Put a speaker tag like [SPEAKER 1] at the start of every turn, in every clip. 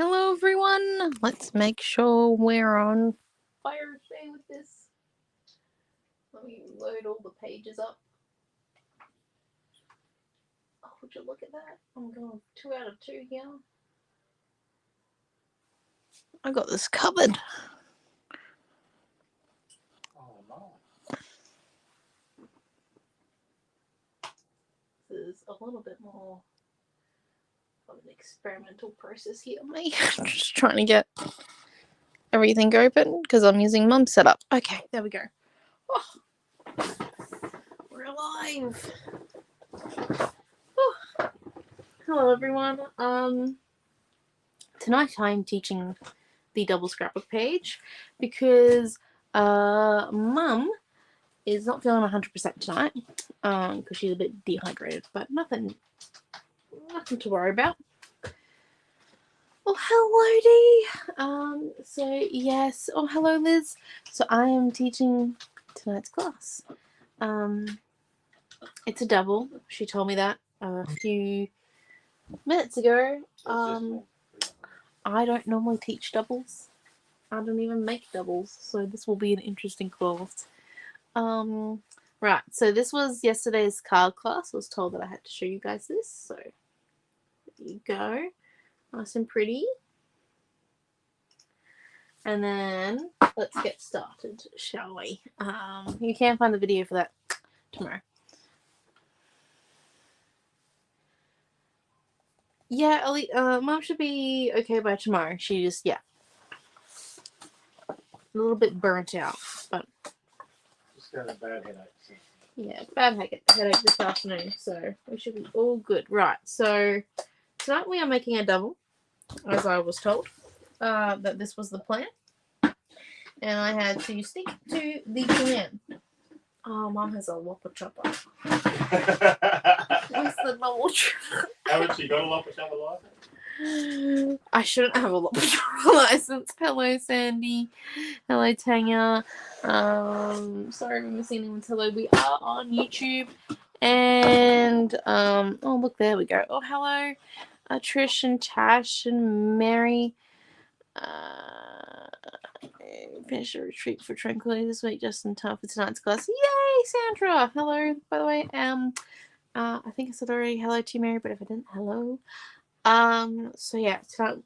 [SPEAKER 1] Hello everyone. Let's make sure we're on fire today with this. Let me load all the pages up. Oh, would you look at that? I'm going 2 out of 2 here. I got this covered.
[SPEAKER 2] Oh no.
[SPEAKER 1] This is a little bit more of an experimental process here. Me just trying to get everything open because I'm using Mum's setup. Okay, there we go. Oh, we're alive. Oh. Hello everyone. Tonight I'm teaching the double scrapbook page because Mum is not feeling 100% tonight because she's a bit dehydrated, but nothing to worry about. Oh, hello Dee. So yes. Oh, hello Liz. So I am teaching tonight's class. It's a double. She told me that a few minutes ago. I don't normally teach doubles. I don't even make doubles, so this will be an interesting course. Right, so this was yesterday's card class. I was told that I had to show you guys this, so there you go. Nice and pretty. And then let's get started, shall we? You can find the video for that tomorrow. Yeah, Ellie, Mom should be okay by tomorrow. She just, yeah, a little bit burnt out, but
[SPEAKER 2] Just got a bad headache. So.
[SPEAKER 1] yeah, bad headache this afternoon, so we should be all good. Right, so tonight we are making a double, as I was told, that this was the plan, and I had to stick to the plan. Oh, Mom has a whopper chopper. What's the double chopper?
[SPEAKER 2] Haven't you got a Lopper Chopper license?
[SPEAKER 1] I shouldn't have a whopper chopper license. Hello, Sandy. Hello, Tanya. Sorry if I'm missing anyone's hello. We are on YouTube. And, oh, look, there we go. Oh, hello, Trish and Tash and Mary. Finished a retreat for Tranquility this week just in time for tonight's class. Yay, Sandra! Hello, by the way. I think I said already hello to you, Mary, but if I didn't, hello. So yeah, tonight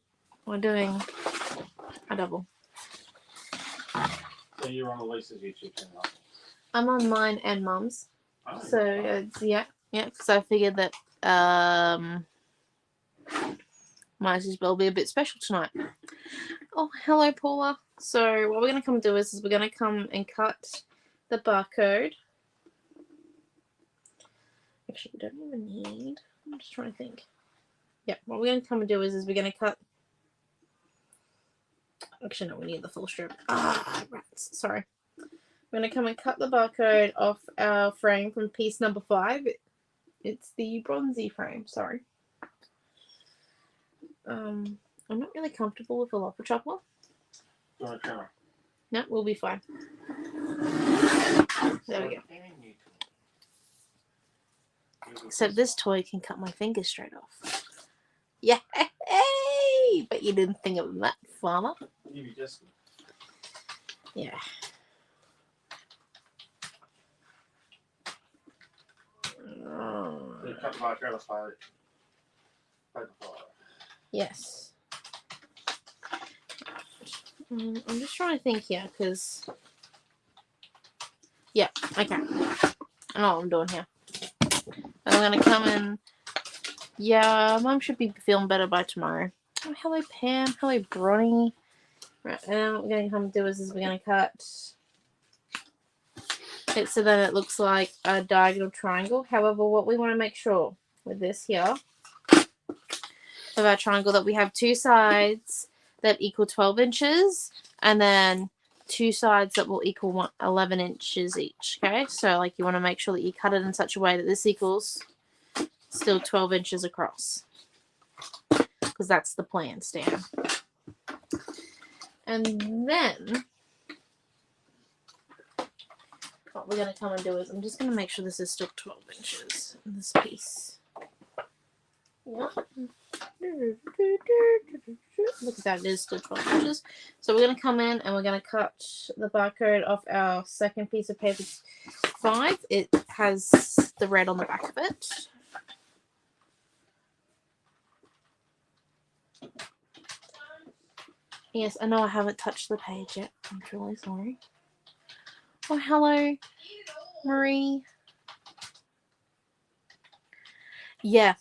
[SPEAKER 1] we're doing a double.
[SPEAKER 2] So you're on Elisa's YouTube channel?
[SPEAKER 1] I'm on mine and Mum's.
[SPEAKER 2] Oh,
[SPEAKER 1] So yeah, because I figured that might as well be a bit special tonight. Oh, hello, Paula. So what we're gonna come do is we're gonna come and cut the barcode. Actually, we don't even need. I'm just trying to think. Yeah, what we're gonna come and do is we're gonna cut. Actually, no, we need the full strip. Rats. Sorry. We're gonna come and cut the barcode off our frame from piece number 5. It's the bronzy frame. Sorry. I'm not really comfortable with a lopper chopper.
[SPEAKER 2] Do you want to try?
[SPEAKER 1] No, we'll be fine. There we go. Except this toy can cut my fingers straight off. Yeah, hey! But you didn't think of that, farmer.
[SPEAKER 2] You just.
[SPEAKER 1] Yeah.
[SPEAKER 2] So you cut the barcode off by the fire. Yes.
[SPEAKER 1] I'm just trying to think here, because... Yeah, okay. I know what I'm doing here. I'm going to come in... Yeah, Mum should be feeling better by tomorrow. Oh, hello, Pam. Hello, Bronny. Right, and what we're going to come do is we're going to cut it so that it looks like a diagonal triangle. However, what we want to make sure with this here of our triangle that we have 2 sides that equal 12 inches and then 2 sides that will equal 11 inches each. Okay, so like you want to make sure that you cut it in such a way that this equals still 12 inches across, because that's the plan, Stan. And then what we're going to come and do is I'm just going to make sure this is still 12 inches in this piece. Yeah. Look at that, it is still 12 inches. So we're going to come in and we're going to cut the barcode off our second piece of paper 5. It has the red on the back of it. Yes, I know I haven't touched the page yet. I'm truly sorry. Oh, hello, Marie. Yeah.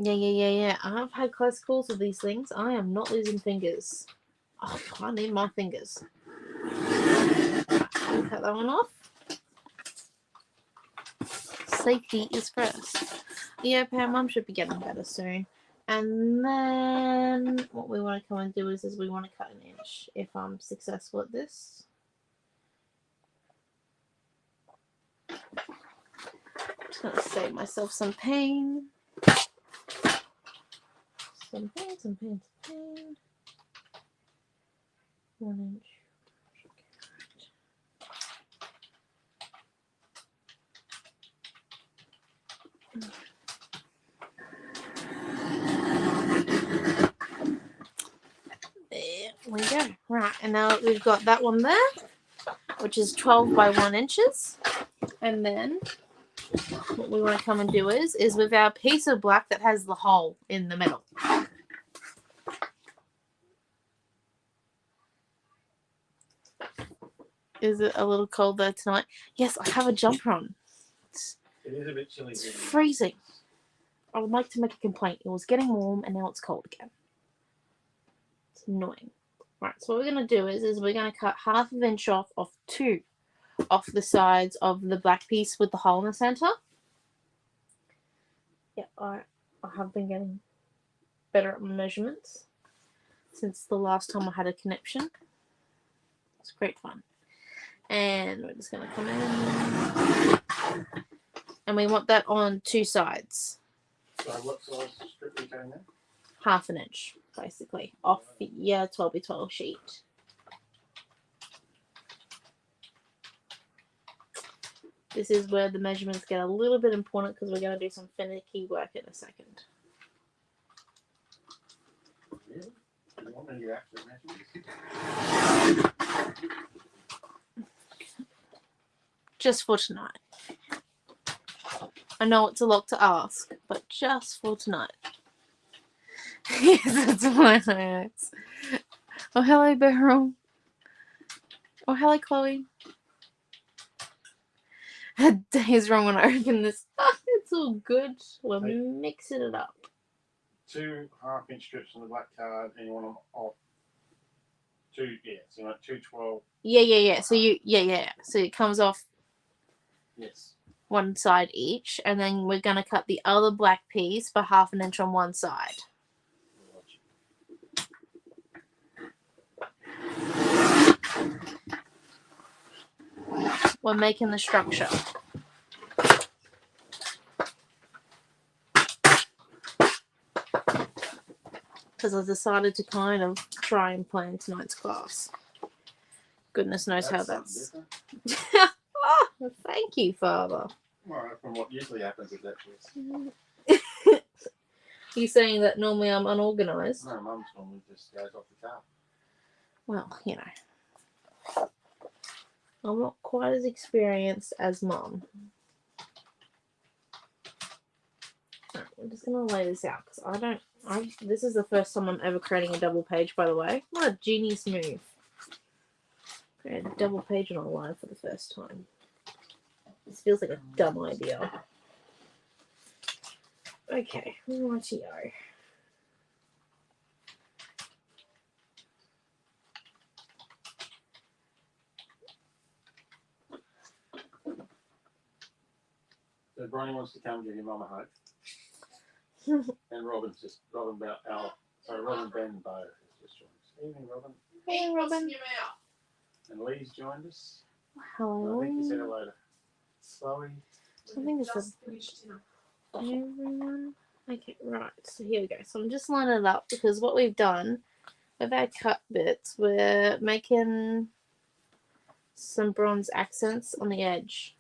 [SPEAKER 1] I've had close calls with these things. I am not losing fingers. Oh, I need my fingers. Cut that one off. Safety is first. Yeah, our mum should be getting better soon. And then what we want to come and do is we want to cut an inch if I'm successful at this. Just going to save myself some pain. Some pain. 1 inch. There we go. Right, and now we've got that one there, which is 12 by 1 inches. And then what we want to come and do is with our piece of black that has the hole in the middle. Is it a little cold there tonight? Yes, I have a jumper on.
[SPEAKER 2] It is a bit chilly.
[SPEAKER 1] It's freezing. I would like to make a complaint. It was getting warm and now it's cold again. It's annoying. Right, so what we're going to do is we're going to cut 1/2 inch off the sides of the black piece with the hole in the center. Yeah, I have been getting better at my measurements since the last time I had a conniption. It's great fun. And we're just going to come in. And we want that on 2 sides.
[SPEAKER 2] So what size strip are you cutting there?
[SPEAKER 1] 1/2 inch, basically, off the 12 by 12 sheet. This is where the measurements get a little bit important because we're going to do some finicky work in a second.
[SPEAKER 2] Really? You want me to get accurate measurements?
[SPEAKER 1] Just for tonight. I know it's a lot to ask, but just for tonight. Yes, that's why I asked. Oh, hello, Beryl. Oh, hello, Chloe. A day is wrong when I open this. Oh, it's all good. We're mixing it up.
[SPEAKER 2] 2 1/2 inch strips on the black card, and you want them off 2. Yeah, so you want 2 12.
[SPEAKER 1] Yeah. So So it comes off.
[SPEAKER 2] Yes.
[SPEAKER 1] 1 side each, and then we're going to cut the other black piece by 1/2 inch on 1 side. We're making the structure. Because I decided to kind of try and plan tonight's class. Goodness knows how that's... Oh, thank you, Father.
[SPEAKER 2] Well, from what usually happens at that place.
[SPEAKER 1] You saying that normally I'm unorganised?
[SPEAKER 2] No, Mum's normally just goes off the car.
[SPEAKER 1] Well, you know. I'm not quite as experienced as Mum. Right, I'm just going to lay this out because this is the first time I'm ever creating a double page, by the way. What a genius move. Create a double page on a line for the first time. This feels like a dumb idea. Okay, rightio.
[SPEAKER 2] So Bronny wants to come give your mum a hug. And Robin Ben Bow has just joined us. Evening, Robin.
[SPEAKER 1] Hey, Robin.
[SPEAKER 2] And Lee's joined us.
[SPEAKER 1] Hello.
[SPEAKER 2] I think you said hello to Chloe.
[SPEAKER 1] I think it's everyone. Okay, right. So here we go. So I'm just lining it up because what we've done with our cut bits, we're making some bronze accents on the edge.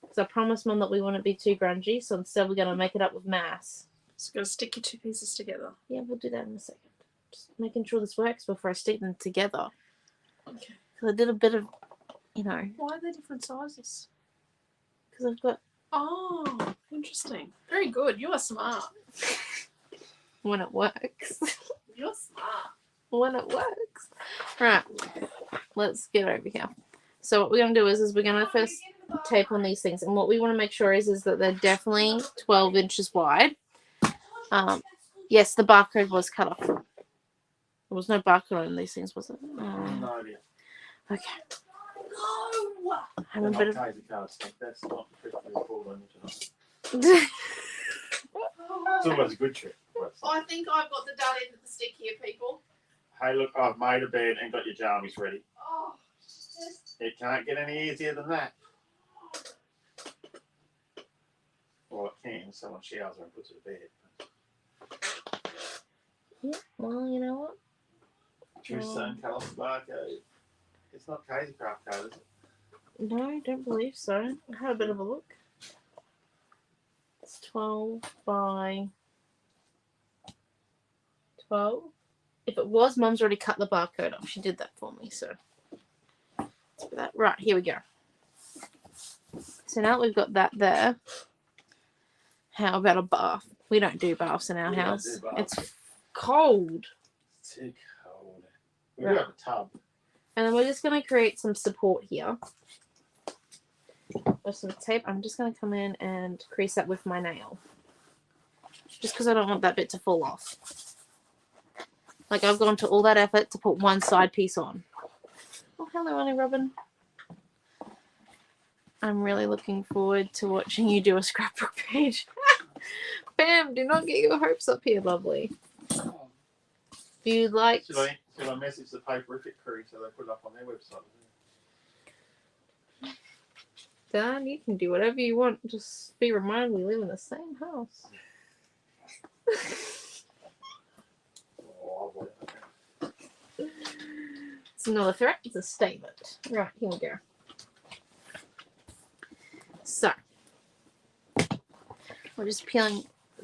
[SPEAKER 1] Because I promised Mum that we wouldn't be too grungy, so instead we're going to make it up with mass.
[SPEAKER 3] So you've got to stick your 2 pieces together.
[SPEAKER 1] Yeah, we'll do that in a second. Just making sure this works before I stick them together.
[SPEAKER 2] Okay.
[SPEAKER 1] So I did a bit of, you know.
[SPEAKER 2] Why are they different sizes?
[SPEAKER 1] Because I've got...
[SPEAKER 2] Oh, interesting. Very good. You are smart.
[SPEAKER 1] When it works.
[SPEAKER 2] You're smart.
[SPEAKER 1] When it works. Right. Let's get over here. So what we're going to do is we're going to first tape on these things. And what we want to make sure is that they're definitely 12 inches wide. Yes, the barcode was cut off. There was no barcode on these things, was it?
[SPEAKER 2] No idea.
[SPEAKER 1] Okay.
[SPEAKER 2] No!
[SPEAKER 1] I'm a bit of...
[SPEAKER 2] That's not the trick we were called on tonight. It's always a good trick.
[SPEAKER 3] I think I've got the dud end of the stick here, people.
[SPEAKER 2] Hey, look, I've made a bed and got your jammies ready.
[SPEAKER 3] Oh,
[SPEAKER 2] It can't get any easier than that. Well, it can. Someone showers her and puts her to bed.
[SPEAKER 1] Yeah, well, you know what?
[SPEAKER 2] True sun cut off the barcode. It's not Crazy Craft code, is it?
[SPEAKER 1] No, I don't believe so. I had a bit of a look. It's 12 by 12. If it was, Mum's already cut the barcode off. She did that for me, so. Let's put that. Right, here we go. So now we've got that there. How about a bath? We don't do baths in our house. It's cold.
[SPEAKER 2] It's too cold. We do have a tub.
[SPEAKER 1] And then we're just going to create some support here. With some tape. I'm just going to come in and crease that with my nail. Just because I don't want that bit to fall off. Like, I've gone to all that effort to put one side piece on. Oh, hello, Annie Robin. I'm really looking forward to watching you do a scrapbook page. Bam, do not get your hopes up here, lovely. Do you like...
[SPEAKER 2] Should I message the Paperific crew so they put it up on their website?
[SPEAKER 1] Dan, you can do whatever you want. Just be reminded we live in the same house. It's not a threat, it's a statement. Right, here we go. So, we're just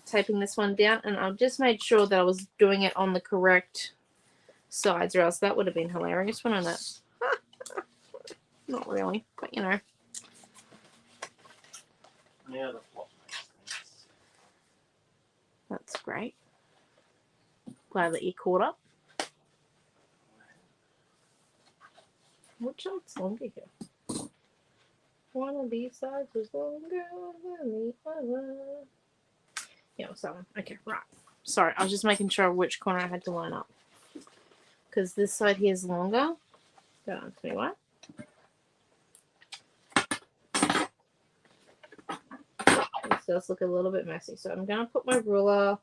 [SPEAKER 1] taping this one down, and I've just made sure that I was doing it on the correct sides, or else that would have been hilarious, wouldn't it? Not really, but you know.
[SPEAKER 2] Yeah, the plot makes sense.
[SPEAKER 1] That's great. Glad that you caught up. Which side's longer here? One of these sides is longer than the other. Yeah, what's that one? Okay, right. Sorry, I was just making sure which corner I had to line up. Because this side here is longer. Don't ask me why. This does look a little bit messy. So I'm going to put my ruler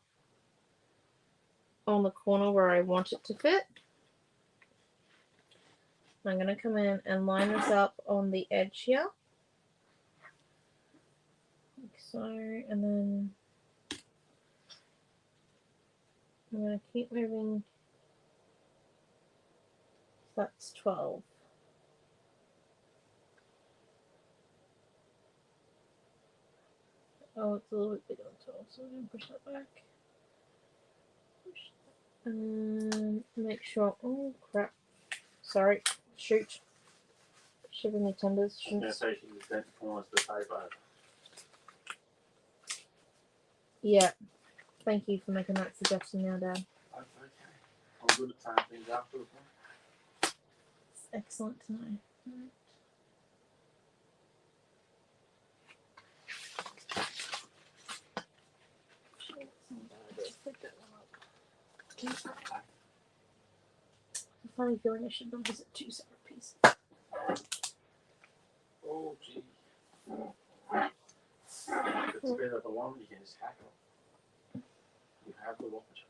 [SPEAKER 1] on the corner where I want it to fit. I'm going to come in and line this up on the edge here. Like so, and then I'm going to keep moving. So that's 12. Oh, it's a little bit bigger than 12, so we're going to push that back. Push that. And make sure, oh crap, sorry, shoot. Shivering me tenders.
[SPEAKER 2] Yeah, so she just bent the corners of the paper.
[SPEAKER 1] Yeah, thank you for making that suggestion now, Dad.
[SPEAKER 2] That's okay. I'm good at tying things after.
[SPEAKER 1] It's excellent to know. Right. Pick that one up. A funny feeling I should not visit two separate pieces.
[SPEAKER 2] Oh, gee. If it's better the one, you can just hack it. You have the Whopper Chopper.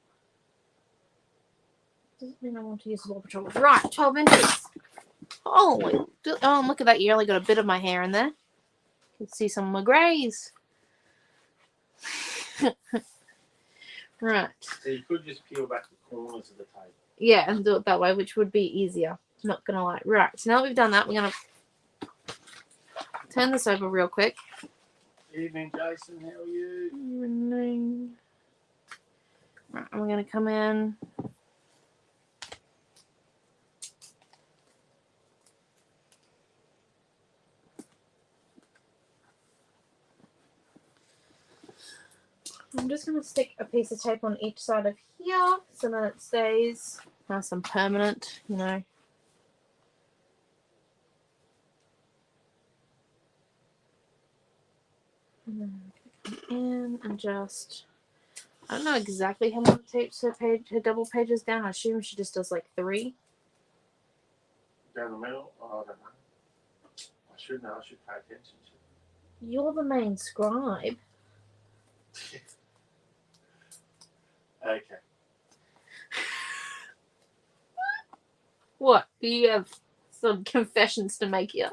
[SPEAKER 1] Doesn't mean I want to use the Whopper Chopper. Right, 12 inches. Holy. Oh, look at that. You only got a bit of my hair in there. You can see some of my greys. Right.
[SPEAKER 2] So you could just peel back the corners of the table.
[SPEAKER 1] Yeah, and do it that way, which would be easier. Not gonna lie. Right, so now that we've done that, we're gonna turn this over real quick.
[SPEAKER 2] Evening, Jason. How are you?
[SPEAKER 1] Evening. Right, and we're gonna come in just going to stick a piece of tape on each side of here so that it stays nice and permanent, you know. And then come in and just, I don't know exactly how many tapes her double pages down. I assume she just does like 3.
[SPEAKER 2] Down the middle? Oh, I don't know. I should know. I should pay attention to it.
[SPEAKER 1] You're the main scribe.
[SPEAKER 2] Okay.
[SPEAKER 1] What? Do you have some confessions to make here?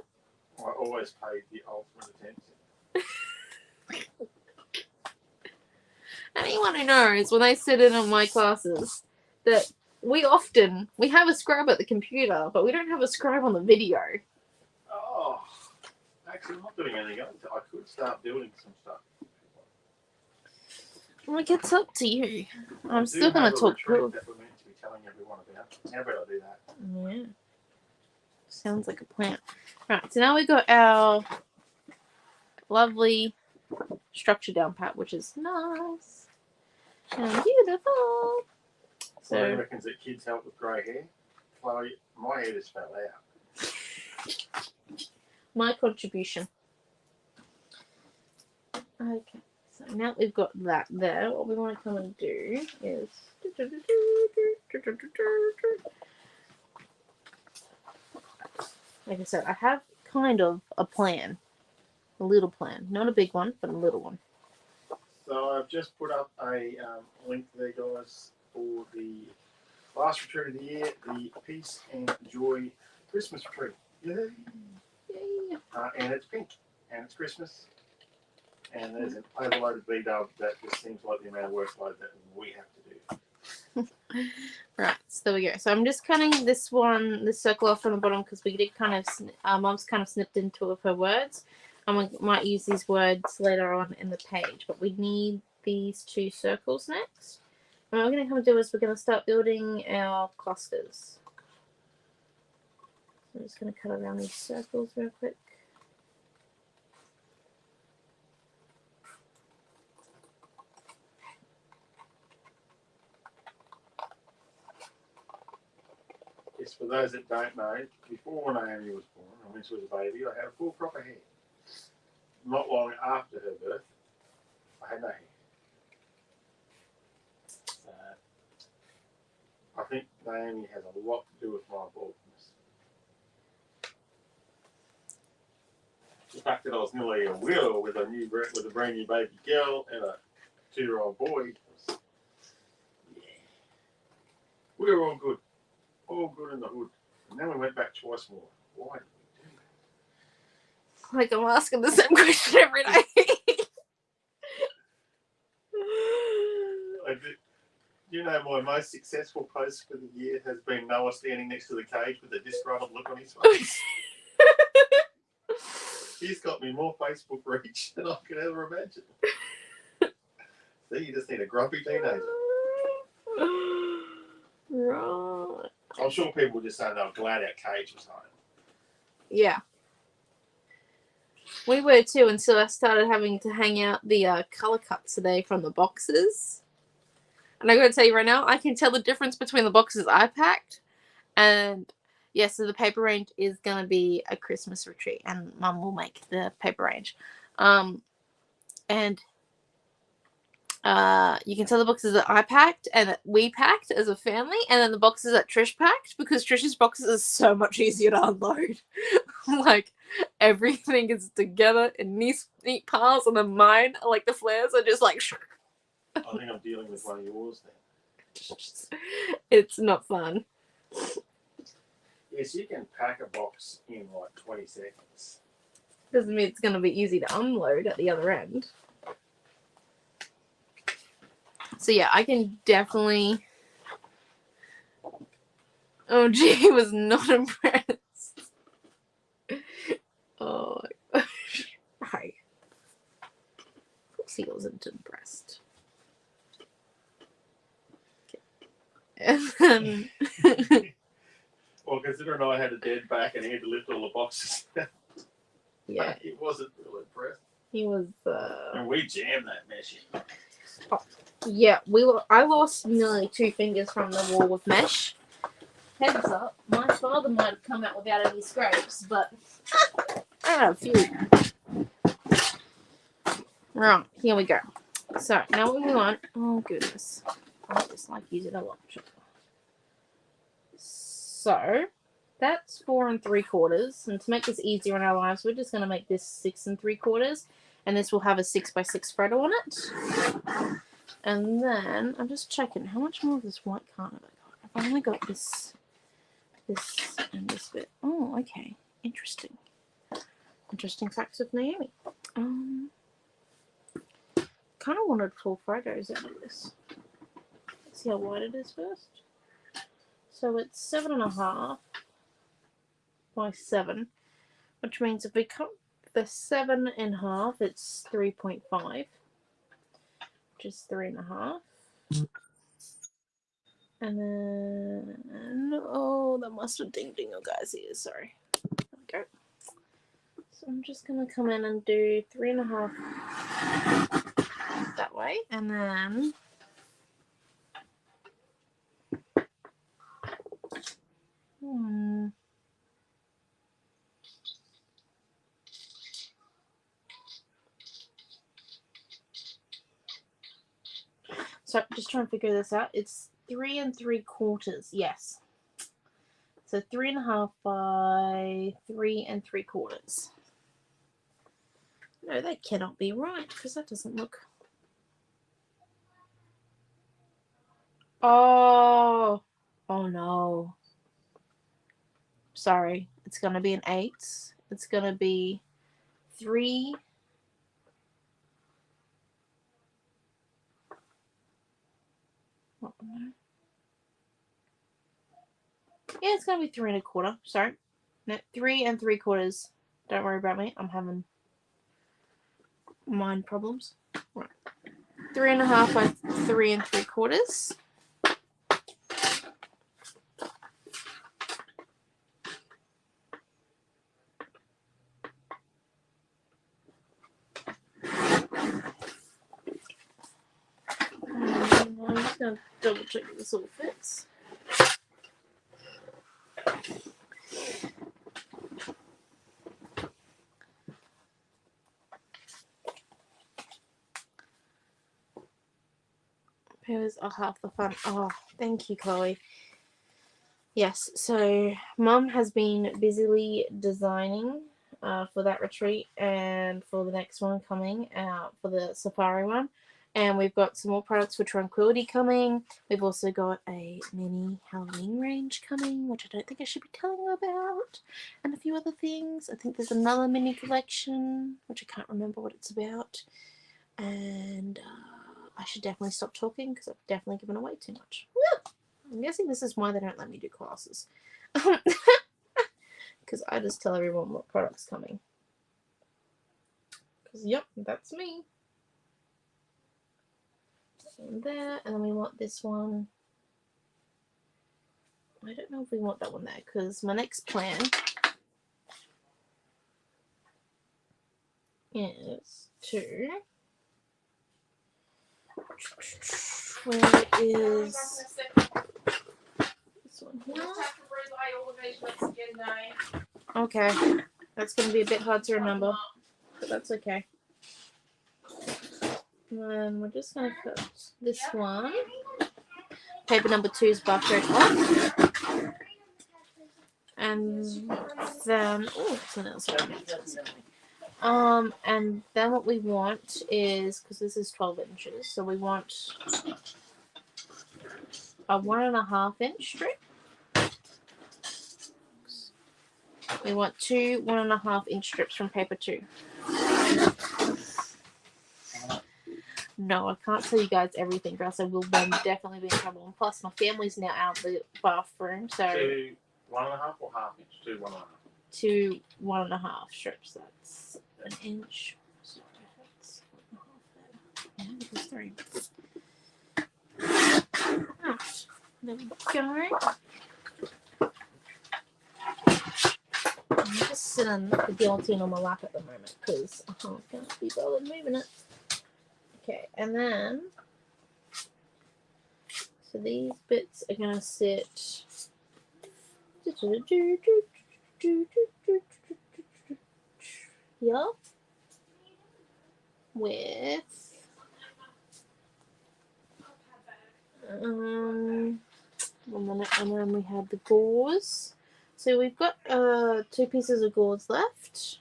[SPEAKER 2] I always paid the ultimate attention.
[SPEAKER 1] Anyone who knows, when they sit in on my classes, that we have a scribe at the computer, but we don't have a scribe on the video.
[SPEAKER 2] Oh, actually, I'm not doing anything else. I could start building some stuff.
[SPEAKER 1] Well, it gets up to you. I'm still going to talk
[SPEAKER 2] through. That we're meant to be telling everyone about. How about I do that?
[SPEAKER 1] Yeah. Sounds like a plan. Right, so now we got our lovely structure down pat, which is nice and beautiful.
[SPEAKER 2] So I reckons that kids help with grey hair. Chloe, my hair just fell out.
[SPEAKER 1] My contribution. Okay, so now we've got that there. What we want to come and do is, like I said, I have kind of a plan. A little plan. Not a big one, but a little one.
[SPEAKER 2] So I've just put up a link there, guys, for the last retreat of the year, the Peace and Joy Christmas retreat. Yay!
[SPEAKER 1] Yay!
[SPEAKER 2] And it's pink, and it's Christmas, and there's an overloaded V-dub that just seems like the amount of workload that we have to do.
[SPEAKER 1] Right, so there we go. So I'm just cutting this circle off on the bottom because we did kind of, Mom's kind of snipped into of her words. And we might use these words later on in the page, but we need these 2 circles next. And what we're going to come and do is we're going to start building our clusters. So I'm just going to cut around these circles real quick.
[SPEAKER 2] Yes, for those that don't know, before Naomi was born, and when she was a baby, I had a full crop of hair. Not long after her birth, I had no hair. So, I think Naomi has a lot to do with my baldness. The fact that I was nearly a widow with a brand new baby girl and a 2-year-old boy was, yeah. We were all good in the hood. And then we went back twice more. Why did we do that?
[SPEAKER 1] Like I'm asking the same question every day.
[SPEAKER 2] You know, my most successful post for the year has been Noah standing next to the cage with a disgruntled look on his face. He's got me more Facebook reach than I could ever imagine. See, you just need a grumpy teenager.
[SPEAKER 1] Right.
[SPEAKER 2] I'm sure people just say they were glad our cage was home.
[SPEAKER 1] Yeah. We were too until I started having to hang out the colour cuts today from the boxes. And I got to tell you right now, I can tell the difference between the boxes I packed and yeah, so the paper range is going to be a Christmas retreat and Mum will make the paper range. And you can tell the boxes that I packed and that we packed as a family and then the boxes that Trish packed because Trish's boxes are so much easier to unload. Like everything is together in neat piles and then mine, like the flares are just like...
[SPEAKER 2] I think I'm dealing with one of yours then.
[SPEAKER 1] It's not fun.
[SPEAKER 2] Yes, you can pack a box in like 20 seconds.
[SPEAKER 1] Doesn't mean it's going to be easy to unload at the other end. So yeah, I can definitely... Oh, G was not impressed. Oh my gosh. Hi. Of course he wasn't impressed. And then...
[SPEAKER 2] Well, considering I had a dead back and he had to lift all the boxes,
[SPEAKER 1] yeah,
[SPEAKER 2] he wasn't real impressed.
[SPEAKER 1] he was.
[SPEAKER 2] And we jammed that mess in.
[SPEAKER 1] Yeah, I lost nearly 2 fingers from the wall with mesh. Heads up, my father might have come out without any scrapes, but I have a few. Right, here we go. So now what we want. Oh goodness, I just like using a lot. So that's 4 3/4, and to make this easier in our lives, we're just going to make this 6 3/4, and this will have a 6x6 spreader on it. And then I'm just checking how much more of this white card have I got. I've only got this, and this bit. Oh, okay, interesting. Interesting facts of Naomi. Kind of wanted full photos out of this. Let's see how wide it is first. So it's 7.5 by 7, which means if we cut the 7.5, it's 3.5, which is 3.5. And then, oh, that must have dinged in your guys' ears. Sorry. There we go. So I'm just gonna come in and do 3.5 that way, and then so just trying to figure this out. It's 3 3/4. Yes. So 3.5 by 3 3/4. No, that cannot be right because that doesn't look. Oh, oh no. Sorry, it's gonna be an 8. It's gonna be 3. Oh, no. Yeah, it's gonna be 3 1/4. Sorry, no, 3 3/4. Don't worry about me. I'm having mind problems. Right, 3.5 by 3 3/4. I'm just gonna double check this all fits. Papers are half the fun. Oh, thank you, Chloe. Yes, so Mum has been busily designing for that retreat and for the next one coming out for the safari one. And we've got some more products for Tranquility coming. We've also got a mini Halloween range coming, which I don't think I should be telling you about. And a few other things. I think there's another mini collection, which I can't remember what it's about. And I should definitely stop talking because I've definitely given away too much. I'm guessing this is why they don't let me do classes. Because I just tell everyone what product's coming. Because, yep, that's me. And there, and then we want this one. I don't know if we want that one there, because my next plan is to... Where is this one here? Okay, that's going to be a bit hard to remember, but that's okay. And then we're just going to cut this one. Paper number 2 is buffered off. And then, oh, something else. And then what we want is, because this is 12 inches, so we want a 1.5 inch strip. We want 2 1.5 inch strips from paper 2. No, I can't tell you guys everything, or else I will then definitely be in trouble. And plus, my family's now out of the bathroom, so
[SPEAKER 2] 2 1.5 or half inch? 2 1.5.
[SPEAKER 1] 2 1.5 strips. That's an inch. So that's 1.5 there. Yeah, because 3. Oh, there we go. I'm just sitting the guillotine on my lap at the moment because I can't be bothered moving it. Okay, and then So these bits are going to sit here with 1 minute, and then we have the gauze. So we've got 2 pieces of gauze left, as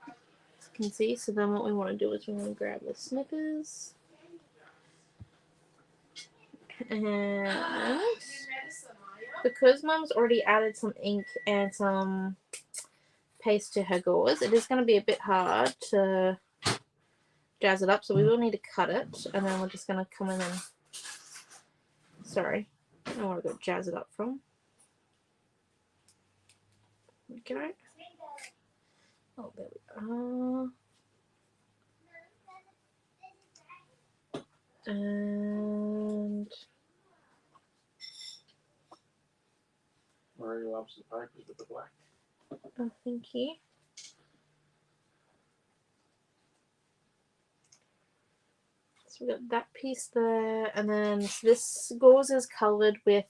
[SPEAKER 1] you can see. So then what we want to do is we want to grab the snippers and because Mum's already added some ink and some paste to her gauze, it is going to be a bit hard to jazz it up, so we will need to cut it, and then we're just going to come in and, sorry, I don't know where I got jazz it up from. There we go. Oh, there we are. And
[SPEAKER 2] Marie loves the papers with the black.
[SPEAKER 1] oh, thank you. So we got that piece there, and then this gauze is coloured with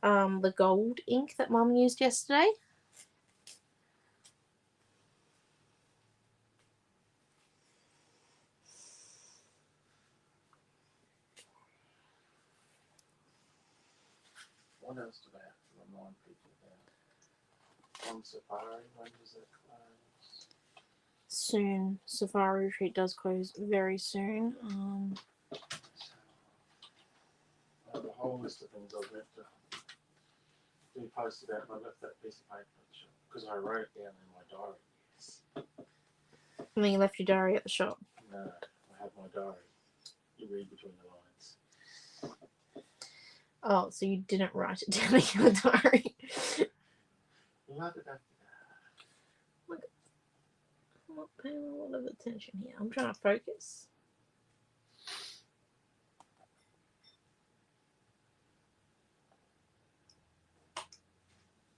[SPEAKER 1] the gold ink that Mum used yesterday.
[SPEAKER 2] What else do they have to remind people about? On Safari, when does it close?
[SPEAKER 1] Soon. Safari Retreat does close very soon.
[SPEAKER 2] I have a whole list of things I've meant to be posted out, and I left that piece of paper at the shop because I wrote it down in my diary.
[SPEAKER 1] And then you left your diary at the shop.
[SPEAKER 2] No, I have my diary. You read between the lines.
[SPEAKER 1] Oh, so you didn't write it down in your diary. Look, I'm not paying a lot of attention here. I'm trying to focus.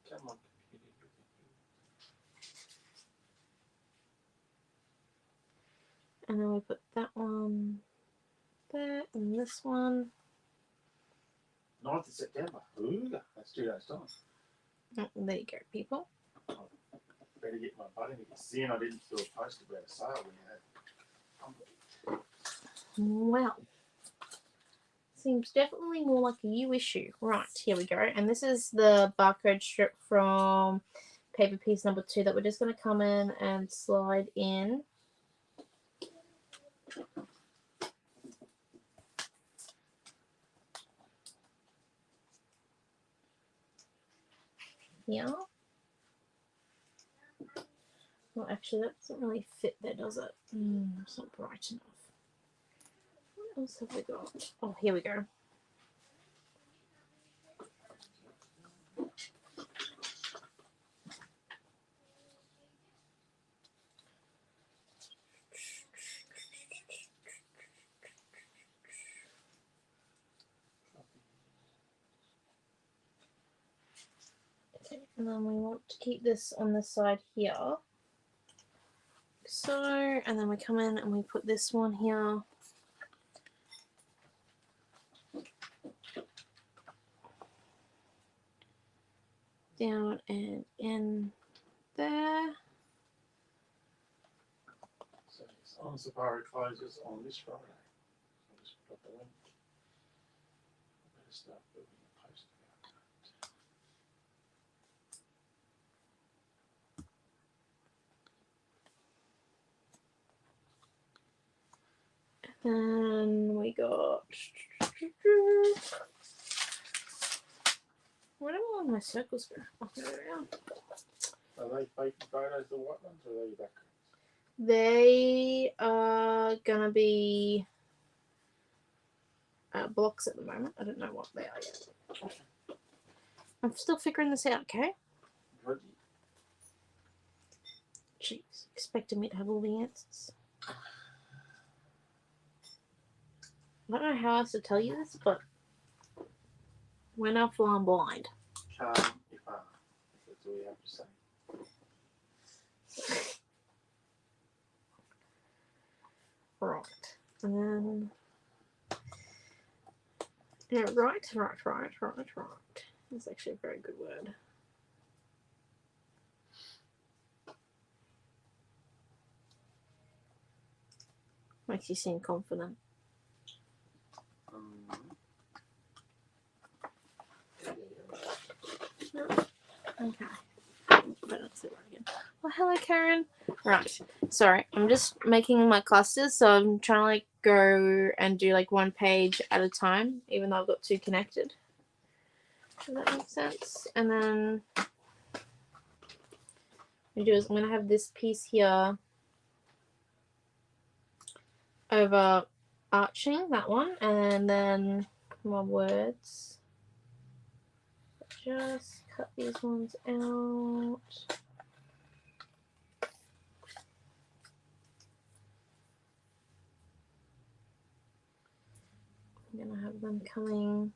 [SPEAKER 2] Come on, computer.
[SPEAKER 1] And then we put that one there and this one.
[SPEAKER 2] 9th of September. Ooh, that's 2 days' time.
[SPEAKER 1] Oh, there you go, people.
[SPEAKER 2] Better get my butt in it. Seeing I didn't do a post about a sale we had.
[SPEAKER 1] Well, seems definitely more like a you issue. Right, here we go. And this is the barcode strip from paper piece number 2 that we're just going to come in and slide in. Here. Well, actually, that doesn't really fit there, does it? It's not bright enough. What else have we got? Oh, here we go. Okay, and then we want to keep this on this side here. So, and then we come in and we put this one here. Down and in there.
[SPEAKER 2] So it's on Safari closes on this Friday. I'll just put up the link. I better start building a post about that.
[SPEAKER 1] Then we got. Where do all my circles go? Oh, there they are.
[SPEAKER 2] Are they fake photos, the white ones, or are they your backgrounds?
[SPEAKER 1] They are gonna be blocks at the moment. I don't know what they are yet. I'm still figuring this out, okay?
[SPEAKER 2] Reggie.
[SPEAKER 1] Jeez, expecting me to have all the answers. I don't know how else to tell you this, but we're now flying blind.
[SPEAKER 2] Calm your farm. That's all you have to say.
[SPEAKER 1] Right. And then Yeah, right. That's actually a very good word. Makes you seem confident. Okay. Oh, hello, Karen. Right. Sorry, I'm just making my clusters, so I'm trying to like go and do like one page at a time, even though I've got two connected. Does that make sense? And then what I'm gonna do is I'm gonna have this piece here over arching, that one, and then more words. Just cut these ones out. I'm gonna have them coming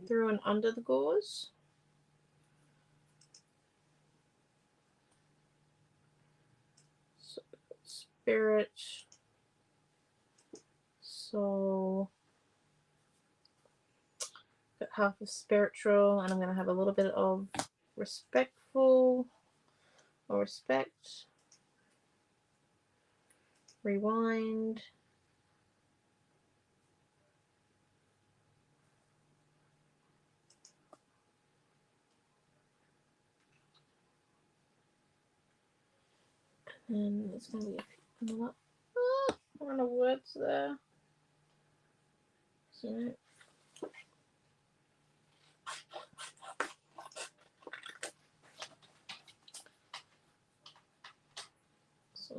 [SPEAKER 1] through and under the gauze. So, spirit, soul, got half of spiritual, and I'm going to have a little bit of respectful or respect, rewind, and there's going to be another amount of words there. So, I'm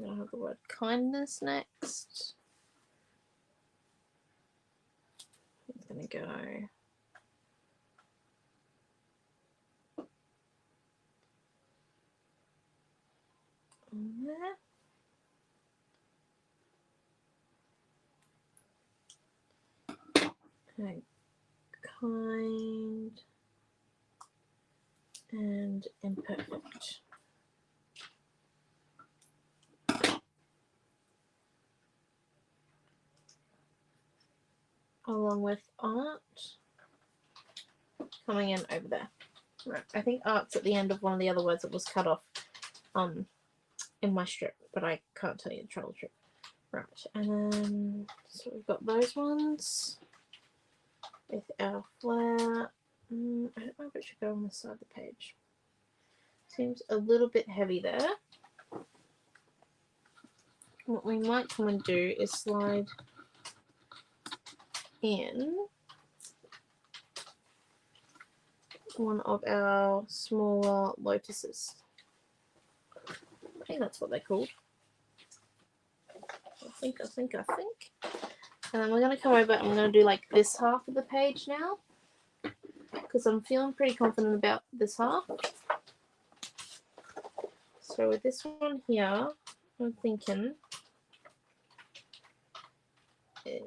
[SPEAKER 1] going to have the word kindness next. It's going to go on there. Okay. Kind and imperfect. Along with art coming in over there. Right. I think art's at the end of one of the other words that was cut off in my strip, but I can't tell you the travel strip. Right, and then so we've got those ones with our flare. I don't know if it should go on this side of the page. Seems a little bit heavy there. What we might come and do is slide in one of our smaller lotuses. I think that's what they're called. I think. And then we're going to come over and we're going to do like this half of the page now, because I'm feeling pretty confident about this half. So with this one here, I'm thinking is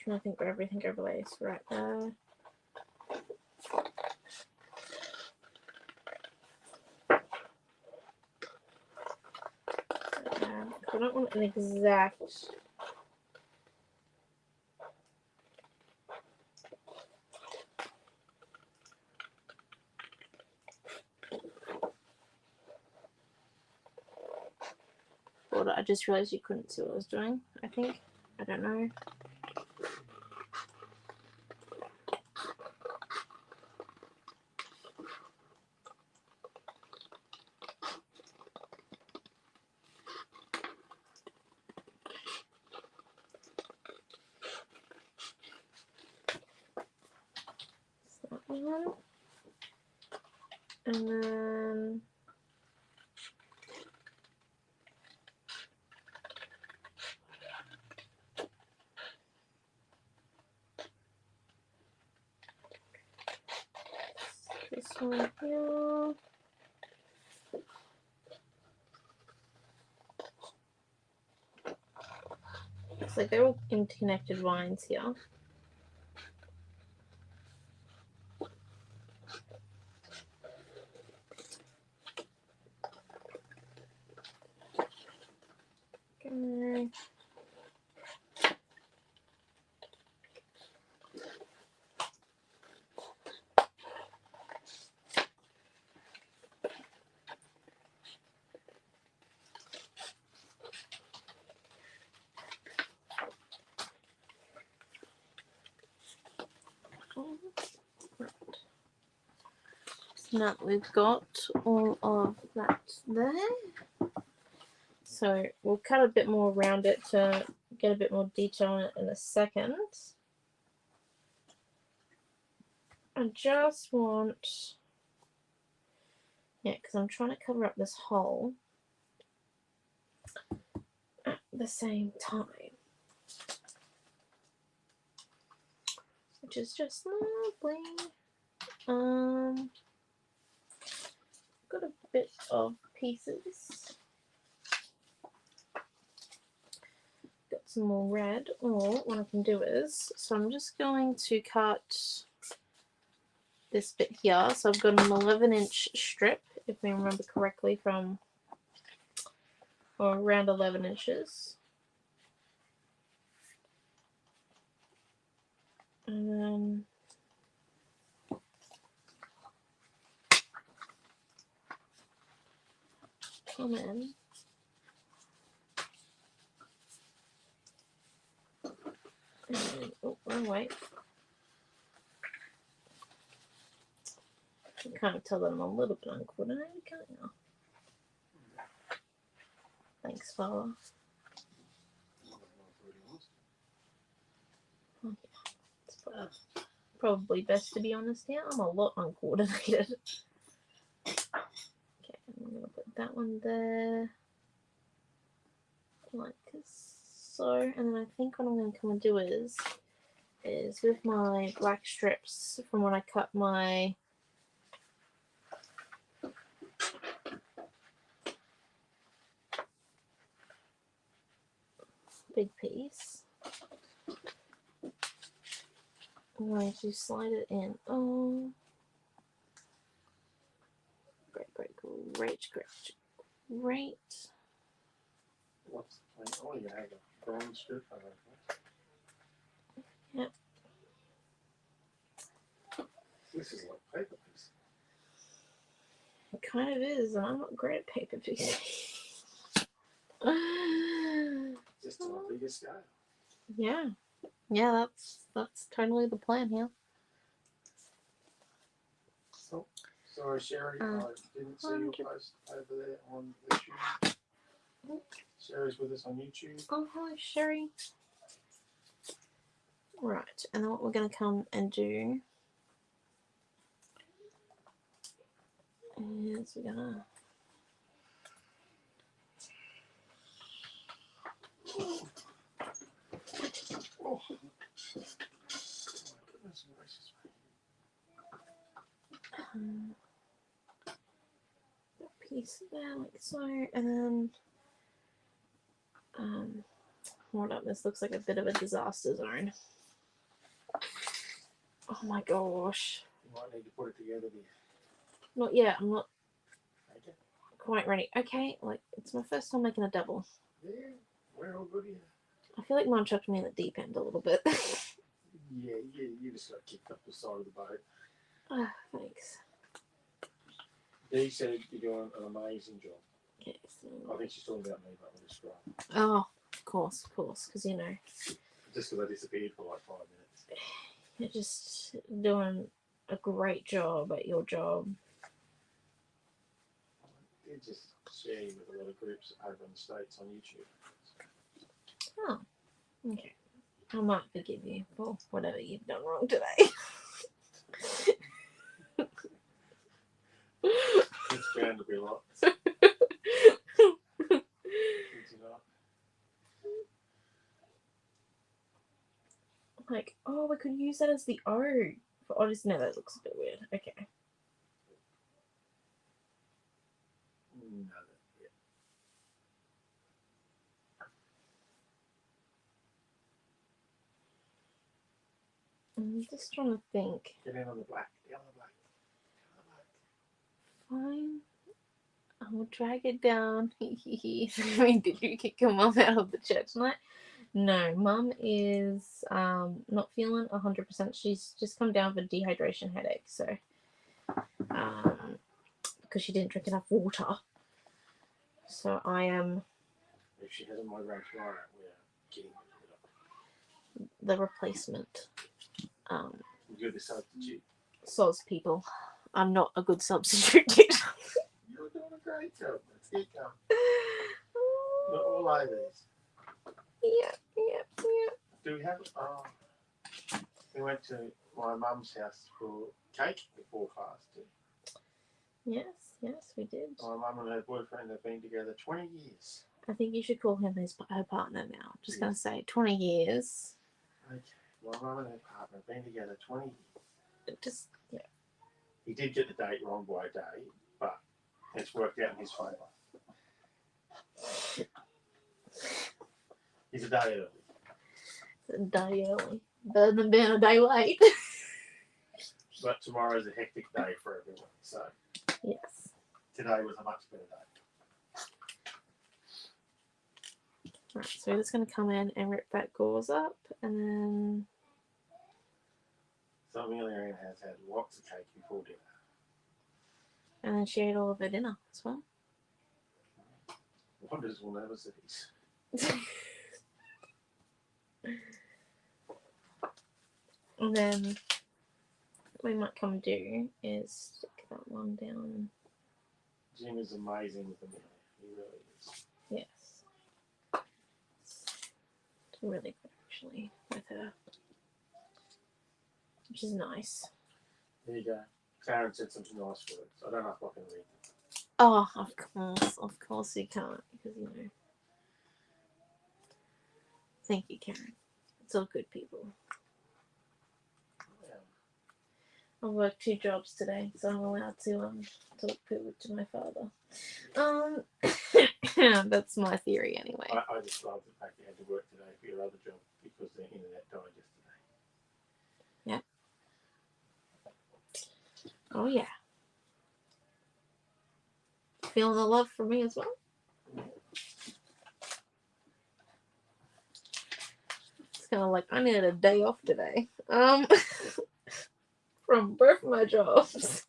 [SPEAKER 1] I think where everything overlays right there. I don't want an exact border. I just realized you couldn't see what I was doing, I think. I don't know. That one. And then this one here. Looks like they're all interconnected vines here. Okay. So now we've got all of that there. So we'll cut a bit more around it to get a bit more detail on it in a second. I just want, yeah, because I'm trying to cover up this hole at the same time, which is just lovely. Got a bit of pieces. Got some more red, or what I can do is, so I'm just going to cut this bit here. So I've got an 11-inch strip, if I remember correctly, from, or around 11 inches. And then come in. And, oh, wrong way. You can kind of tell that I'm a little bit uncoordinated, can't you? Thanks, Father. Oh, yeah. It's probably best to be honest here. I'm a lot uncoordinated. Okay, I'm going to put that one there. Like so. And then I think what I'm going to come and do is with my black strips from when I cut my big piece, I'm going to slide it in. Oh, great.
[SPEAKER 2] What's the point? Oh, you have a bronze strip. I like that.
[SPEAKER 1] Yep.
[SPEAKER 2] This is like paper piece.
[SPEAKER 1] It kind of is, and I'm not great at paper pieces.
[SPEAKER 2] Just on a bigger scale.
[SPEAKER 1] Yeah, that's totally the plan here.
[SPEAKER 2] So, sorry, Sherry, I didn't see your post over there on YouTube. Sherry's with us on YouTube.
[SPEAKER 1] Oh, hello, Sherry. Right, and then what we're going to come and do is we're going to...
[SPEAKER 2] Oh. Goodness gracious.
[SPEAKER 1] A piece there, like so, and then hold up, this looks like a bit of a disaster zone. Oh my gosh.
[SPEAKER 2] You might need to put it together there.
[SPEAKER 1] Not yet, I'm not
[SPEAKER 2] Okay.
[SPEAKER 1] quite ready. Okay, like, it's my first time making a double.
[SPEAKER 2] Yeah, we're all good here.
[SPEAKER 1] I feel like Mum chucked me in the deep end a little bit.
[SPEAKER 2] Yeah, you just got kicked up the side of the boat.
[SPEAKER 1] Ah, thanks.
[SPEAKER 2] Dee said you're doing an amazing job.
[SPEAKER 1] Okay, so...
[SPEAKER 2] I think she's talking about me, but with a scrub.
[SPEAKER 1] Oh, of course, because, you know.
[SPEAKER 2] Just because I disappeared for like 5 minutes.
[SPEAKER 1] You're just doing a great job at your job.
[SPEAKER 2] I did just share you with a lot of groups over in the States on YouTube.
[SPEAKER 1] Oh, okay. I might forgive you for whatever you've done wrong today.
[SPEAKER 2] It's bound to be lots.
[SPEAKER 1] Like, oh, we could use that as the O for Odyssey. No, that looks a bit weird. Okay.
[SPEAKER 2] No,
[SPEAKER 1] I'm just trying to think.
[SPEAKER 2] Get in on the black. Get on the black. Get on the black.
[SPEAKER 1] Fine. I will drag it down. I mean, did you kick your mum out of the church tonight? No, mum is not feeling 100%. She's just come down with a dehydration headache, so because she didn't drink enough water. So I am
[SPEAKER 2] If she hasn't migraine tomorrow, we're getting rid of
[SPEAKER 1] the replacement.
[SPEAKER 2] You're the substitute.
[SPEAKER 1] Soz people. I'm not a good substitute.
[SPEAKER 2] You're doing a great job. Let's get going. You're all over this.
[SPEAKER 1] Yeah.
[SPEAKER 2] Do we have? We went to my mum's house for cake before fasting.
[SPEAKER 1] Yes, we did.
[SPEAKER 2] My mum and her boyfriend have been together 20 years.
[SPEAKER 1] I think you should call him her partner now. Just gonna say 20 years.
[SPEAKER 2] Okay. My mum and her partner have been together 20 years.
[SPEAKER 1] Just yeah.
[SPEAKER 2] He did get the date wrong by a day, but it's worked out in his favour. He's a day early.
[SPEAKER 1] A day early. Better than being a day late.
[SPEAKER 2] But tomorrow's a hectic day for everyone, so
[SPEAKER 1] Yes.
[SPEAKER 2] today was a much better day.
[SPEAKER 1] Right, so we're just going to come in and rip that gauze up, and then
[SPEAKER 2] So Amelia Ann has had lots of cake before dinner.
[SPEAKER 1] she ate all of her dinner as well.
[SPEAKER 2] Wonders will never cease.
[SPEAKER 1] And then what we might come do is stick that one down.
[SPEAKER 2] Jim is amazing with Amelia. He really is.
[SPEAKER 1] Yes. It's really good actually with her. Which is nice.
[SPEAKER 2] There you go. Karen said some nice words. I don't know if I can read them.
[SPEAKER 1] Oh, of course you can't, because you know. Thank you, Karen. It's all good people. I worked 2 jobs today, so I'm allowed to talk poo to my father. That's my theory anyway.
[SPEAKER 2] I just love the fact you had to work today for your other job because the internet died yesterday.
[SPEAKER 1] Yeah. Oh yeah. Feeling the love for me as well. It's kind of like I needed a day off today. From both my jobs.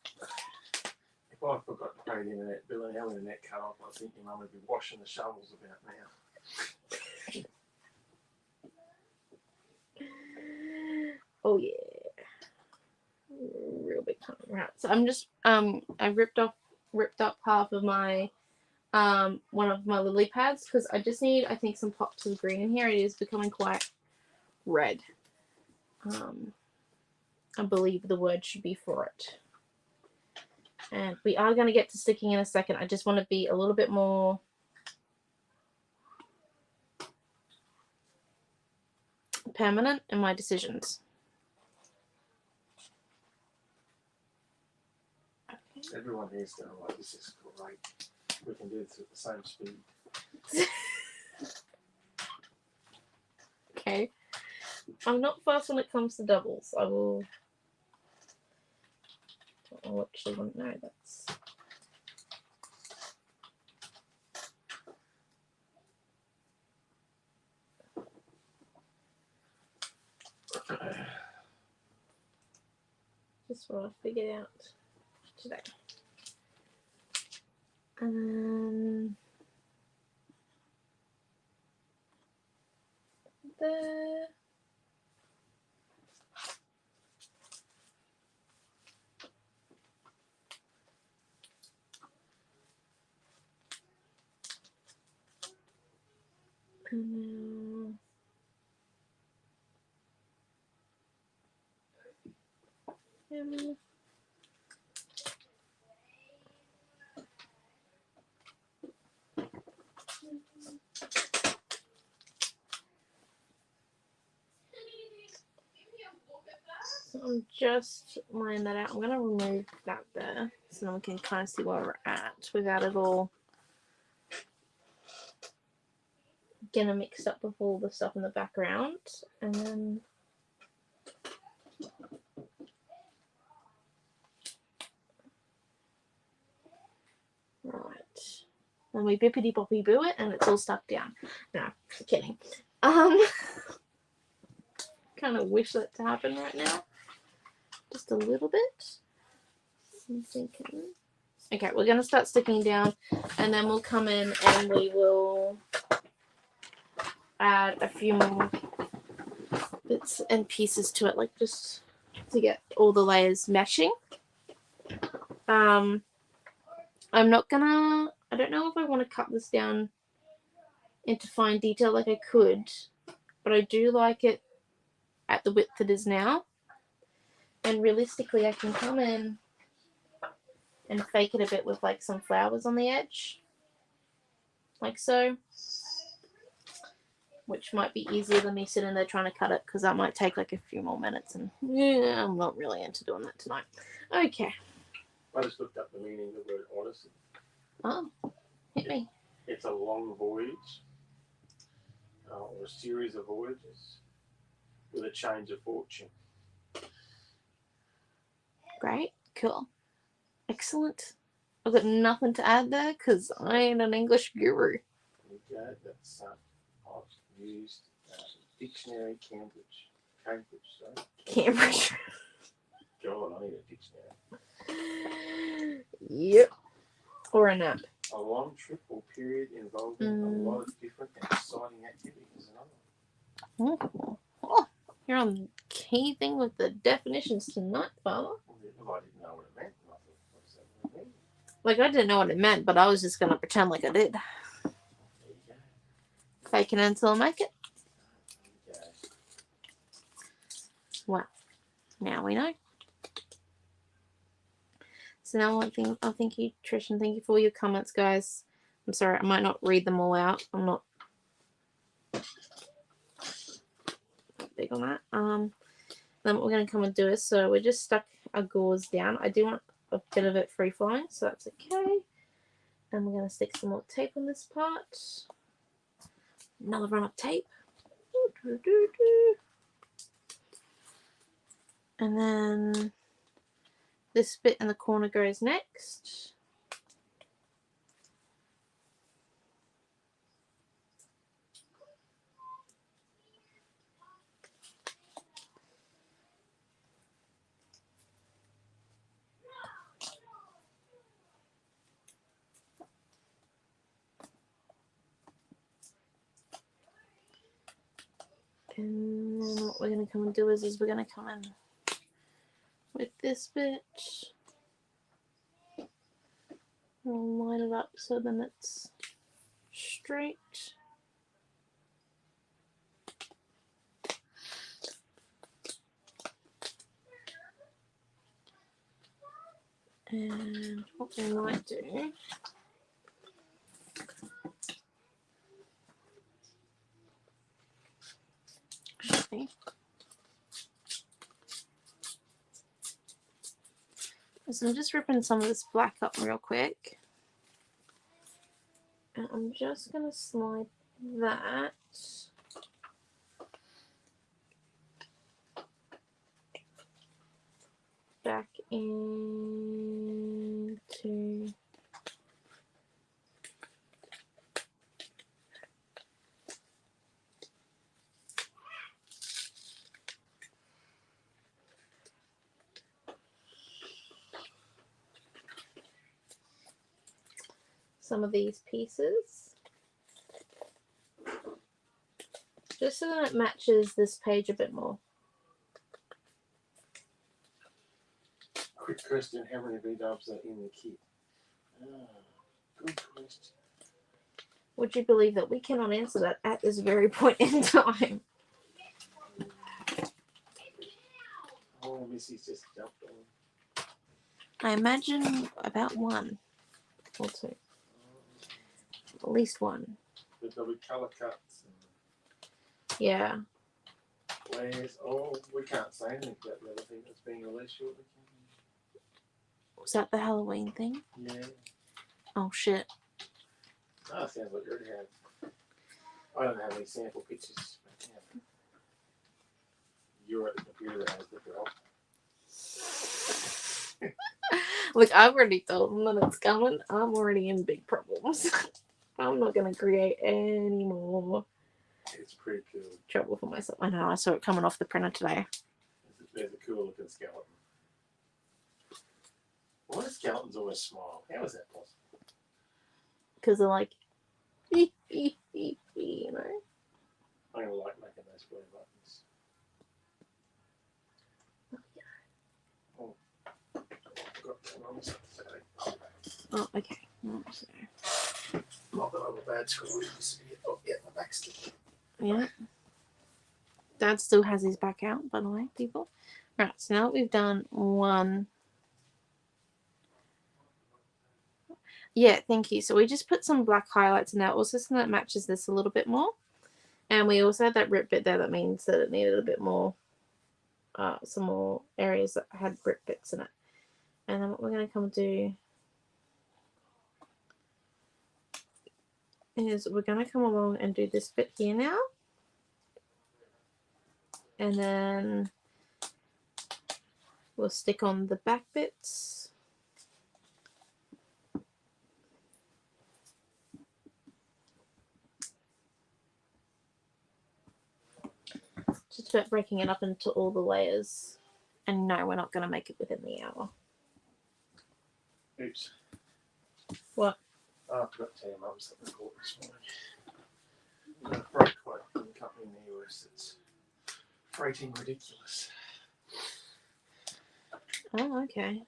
[SPEAKER 2] If I forgot to pay the internet bill and our internet cut off, I think your mum would be washing the shovels about now.
[SPEAKER 1] Oh yeah. Real big time. Right. So I'm just I ripped up half of my one of my lily pads because I just need I think some pops of green in here. It is becoming quite red. I believe the word should be for it. And we are going to get to sticking in a second. I just want to be a little bit more permanent in my decisions. Okay.
[SPEAKER 2] Everyone here's going like, this is great. We can do this at the same speed.
[SPEAKER 1] Okay. I'm not fast when it comes to doubles. I actually wouldn't know. That's just what I figured out today. And there. And now so I'm just laying that out. I'm going to remove that there so then we can kind of see where we're at without it all getting mixed up with all the stuff in the background. And then Right. And we bippity boppy boo it and it's all stuck down. No, kidding. Kind of wish that to happen right now. Just a little bit. I'm thinking. Okay, we're going to start sticking down and then we'll come in and we will add a few more bits and pieces to it, like just to get all the layers meshing. I don't know if I want to cut this down into fine detail like I could, but I do like it at the width it is now. And realistically, I can come in and fake it a bit with like some flowers on the edge, like so, which might be easier than me sitting there trying to cut it, because that might take like a few more minutes, and yeah, I'm not really into doing that tonight. Okay.
[SPEAKER 2] I just looked up the meaning of the word odyssey.
[SPEAKER 1] Oh, hit me.
[SPEAKER 2] It's a long voyage, or a series of voyages with a change of fortune.
[SPEAKER 1] Great, cool, excellent. I've got nothing to add there because I ain't an English guru.
[SPEAKER 2] Okay, that's I've used dictionary Cambridge. Sorry.
[SPEAKER 1] Cambridge.
[SPEAKER 2] God, I need a dictionary.
[SPEAKER 1] Yep. Or a nap.
[SPEAKER 2] A long trip or period involving a lot of different and exciting activities.
[SPEAKER 1] Oh, you're on the key thing with the definitions tonight, Father.
[SPEAKER 2] Well, I didn't know what it meant. I thought, what does that mean?
[SPEAKER 1] Like, I didn't know what it meant, but I was just going to pretend like I did.
[SPEAKER 2] There you go.
[SPEAKER 1] Fake it until I make it.
[SPEAKER 2] There you go.
[SPEAKER 1] Well, now we know. So now thank you, Trish, and thank you for all your comments, guys. I'm sorry, I might not read them all out. I'm not big on that. Then what we're going to come and do is, so we just stuck our gauze down. I do want a bit of it free flowing, so that's okay. And we're going to stick some more tape on this part. Another run of tape. And then this bit in the corner goes next. And then what we're going to come and do is we're going to come in with this bit. We'll line it up so then it's straight. And what we might do so I'm just ripping some of this black up real quick. And I'm just going to slide that back into some of these pieces, just so that it matches this page a bit more.
[SPEAKER 2] Quick question, how many V-dubs are in the kit? Good question.
[SPEAKER 1] Would you believe that we cannot answer that at this very point in time?
[SPEAKER 2] Oh, Missy's just jumped on.
[SPEAKER 1] I imagine about one or two. At least one.
[SPEAKER 2] But there'll be colour cuts and
[SPEAKER 1] Yeah.
[SPEAKER 2] layers. Oh, we can't say anything about the other thing that's being released shortly.
[SPEAKER 1] Was that the Halloween thing?
[SPEAKER 2] Yeah.
[SPEAKER 1] Oh shit.
[SPEAKER 2] Oh, sounds like you already have. I don't have any sample pictures. But yeah. You're at the computer that has the drop.
[SPEAKER 1] Look, I've already told them that it's coming. I'm already in big problems. I'm not going to create any more
[SPEAKER 2] It's pretty cool.
[SPEAKER 1] trouble for myself. I know, I saw it coming off the printer today.
[SPEAKER 2] There's a cool looking skeleton. Why do skeletons always smile? How is that possible?
[SPEAKER 1] Because they're like, you know?
[SPEAKER 2] I don't like making those blue buttons. Oh, I've got that wrong side.
[SPEAKER 1] Oh, okay.
[SPEAKER 2] Not that I'm a bad scribe. Oh, yeah, my back's still.
[SPEAKER 1] Yeah. Dad still has his back out, by the way, people. Right, so now that we've done one. Yeah, thank you. So we just put some black highlights in there. Also something that matches this a little bit more. And we also had that rip bit there that means that it needed a bit more, some more areas that had rip bits in it. And then what we're going to come do is we're going to come along and do this bit here now. And then we'll stick on the back bits. Just about breaking it up into all the layers. And no, we're not going to make it within the hour.
[SPEAKER 2] Oops.
[SPEAKER 1] What?
[SPEAKER 2] Oh, I forgot to tell you, Mum, something important this morning. We've got a freight quote from a company in the US that's freighting ridiculous.
[SPEAKER 1] Oh, okay.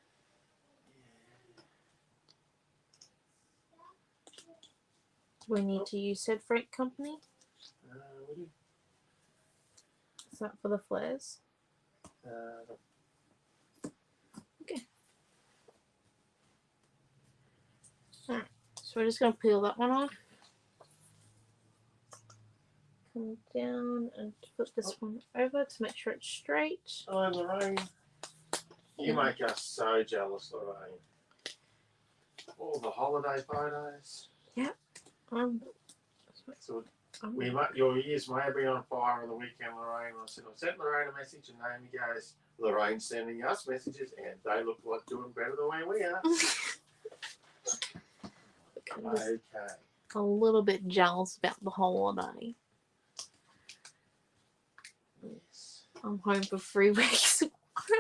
[SPEAKER 1] Do we need to use said freight company?
[SPEAKER 2] We do.
[SPEAKER 1] Is that for the flares? Okay. Alright, so we're just going to peel that one off. Come down and put this one over to make sure it's straight.
[SPEAKER 2] Hello, Lorraine. You make us so jealous, Lorraine. All the holiday photos.
[SPEAKER 1] Yep.
[SPEAKER 2] So your ears may have been on fire on the weekend, Lorraine. I sent Lorraine a message, and Naomi goes, Lorraine's sending us messages, and they look like doing better the way we are. Okay.
[SPEAKER 1] A little bit jealous about the holiday.
[SPEAKER 2] Yes.
[SPEAKER 1] I'm home for 3 weeks.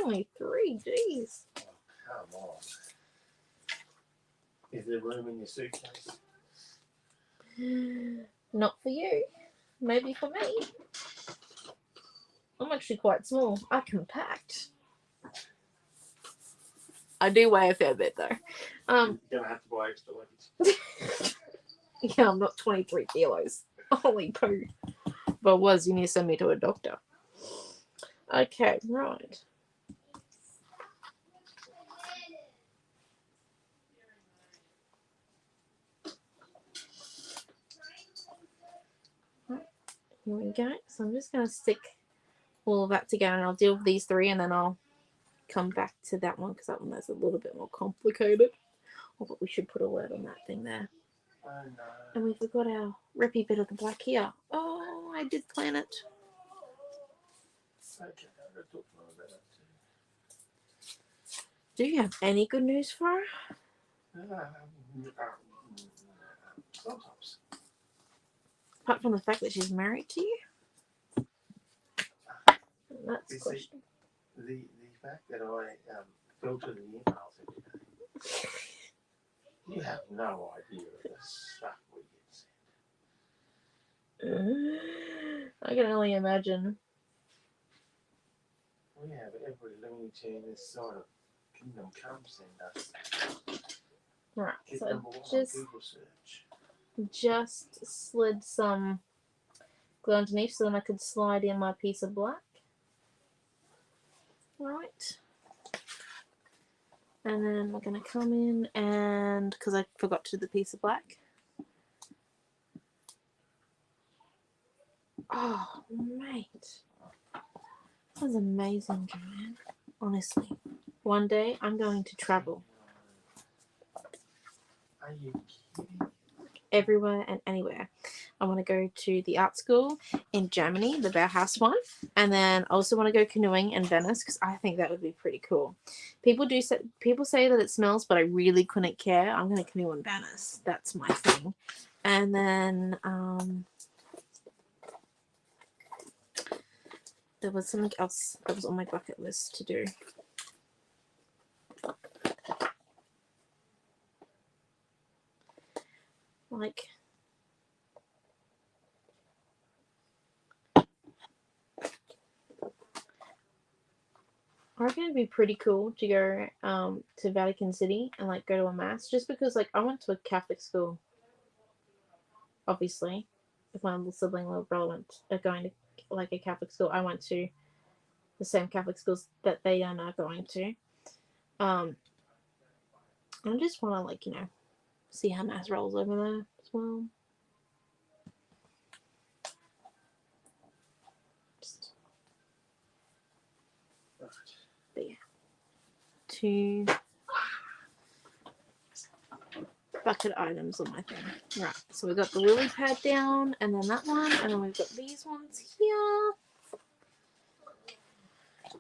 [SPEAKER 1] Only 3, jeez.
[SPEAKER 2] Oh, come on. Is there room in your suitcase?
[SPEAKER 1] Not for you. Maybe for me. I'm actually quite small. I can pack. I do weigh a fair bit though.
[SPEAKER 2] You're gonna have to buy extra luggage.
[SPEAKER 1] Yeah, I'm not 23 kilos. Holy poo. If I was, you need to send me to a doctor. Okay, right. Here we go. So I'm just going to stick all of that together and I'll deal with these 3 and then I'll come back to that one because that one is a little bit more complicated. Oh, but we should put a word on that thing there.
[SPEAKER 2] Oh no.
[SPEAKER 1] And we forgot our rippy bit of the black here. Oh, I did plan it.
[SPEAKER 2] Okay, I'm going to talk more about that too.
[SPEAKER 1] Do you have any good news for her?
[SPEAKER 2] Sometimes.
[SPEAKER 1] Apart from the fact that she's married to you? That's a question.
[SPEAKER 2] The fact that I filter the emails every day, you have no idea of the stuff we get sent.
[SPEAKER 1] I can only imagine.
[SPEAKER 2] We have every Looney Tune this sort of Kingdom Come send us.
[SPEAKER 1] Right,
[SPEAKER 2] Hit
[SPEAKER 1] so
[SPEAKER 2] number 1 on Google search.
[SPEAKER 1] just slid some glue underneath so then I could slide in my piece of black. Right. And then we're going to come in and, because I forgot to do the piece of black. Oh, mate. That was amazing, Joanne. Honestly. One day I'm going to travel.
[SPEAKER 2] Are you kidding?
[SPEAKER 1] Everywhere and anywhere. I want to go to the art school in Germany, the Bauhaus one, and then I also want to go canoeing in Venice because I think that would be pretty cool. People say that it smells, but I really couldn't care. I'm going to canoe in Venice. That's my thing. And then there was something else that was on my bucket list to do. Like, I reckon it'd be pretty cool to go to Vatican City and like go to a mass, just because like I went to a Catholic school. Obviously, if my little sibling or brother are going to like a Catholic school, I went to the same Catholic schools that they are now going to. I just want to like see how mass rolls over there as well. But yeah, 2 bucket items on my thing. Right, so we've got the lily pad down, and then that one, and then we've got these ones here.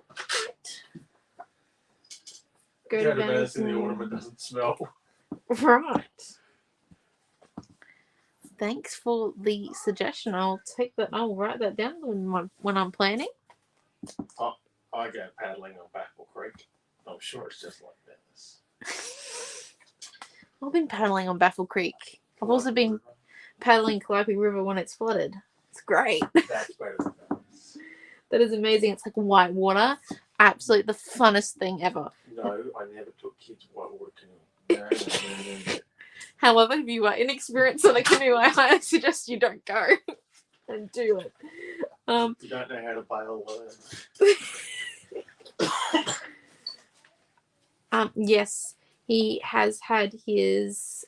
[SPEAKER 1] Right. Go to Venice
[SPEAKER 2] in the autumn, it doesn't smell.
[SPEAKER 1] Right. Thanks for the suggestion. I'll write that down when I'm planning.
[SPEAKER 2] I go paddling on Baffle Creek. I'm sure it's just like Venice.
[SPEAKER 1] I've been paddling on Baffle Creek. I've also been paddling Calliope River when it's flooded. It's great.
[SPEAKER 2] That's better than Venice.
[SPEAKER 1] That is amazing. It's like white water. Absolutely the funnest thing ever.
[SPEAKER 2] No, I never took kids whitewater canoeing. No.
[SPEAKER 1] However, if you are inexperienced on a canoe, I highly suggest you don't go and do it.
[SPEAKER 2] You don't know how to bail, learn.
[SPEAKER 1] Yes, he has had his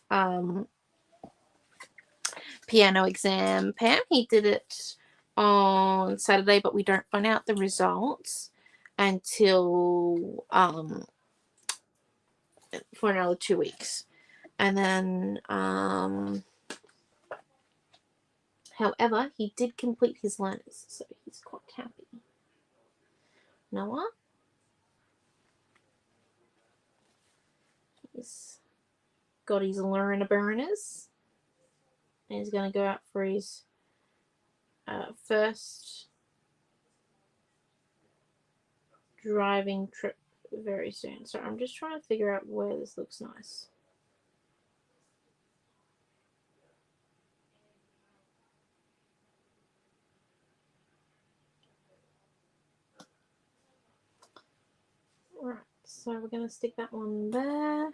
[SPEAKER 1] piano exam, Pam. He did it on Saturday, but we don't find out the results until for another 2 weeks. And then however, he did complete his learners, so he's quite happy. Noah? He's got his learner burners. And he's going to go out for his first driving trip very soon. So I'm just trying to figure out where this looks nice. Right, so we're going to stick that one there.